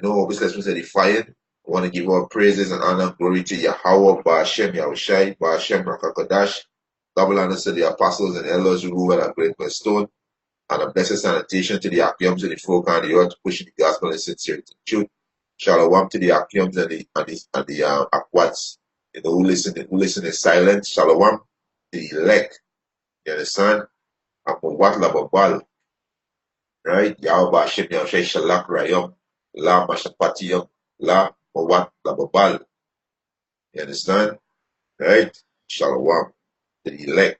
Speaker 1: Obviously let's say the fire. I want to give all praises and honor, glory to Yahweh, Ba'ashem, Yahushai, Ba'ashem, Rakakadash. Double honors to the apostles and elders who rule at Great Stone, and a blessed sanitation to the Akiums and the folk on the earth, pushing the gospel and sincerity and truth. Shalom to the Akiums and the Akwats, who listen in silence. Shalom to the elect. You understand? Akwat Lababal. Right? Yahweh Ba'ashem, Yahushai, Shalak Rayom, La Mashapatiyam, La Mawat Lababal. You understand? Right? Shalom to the elect.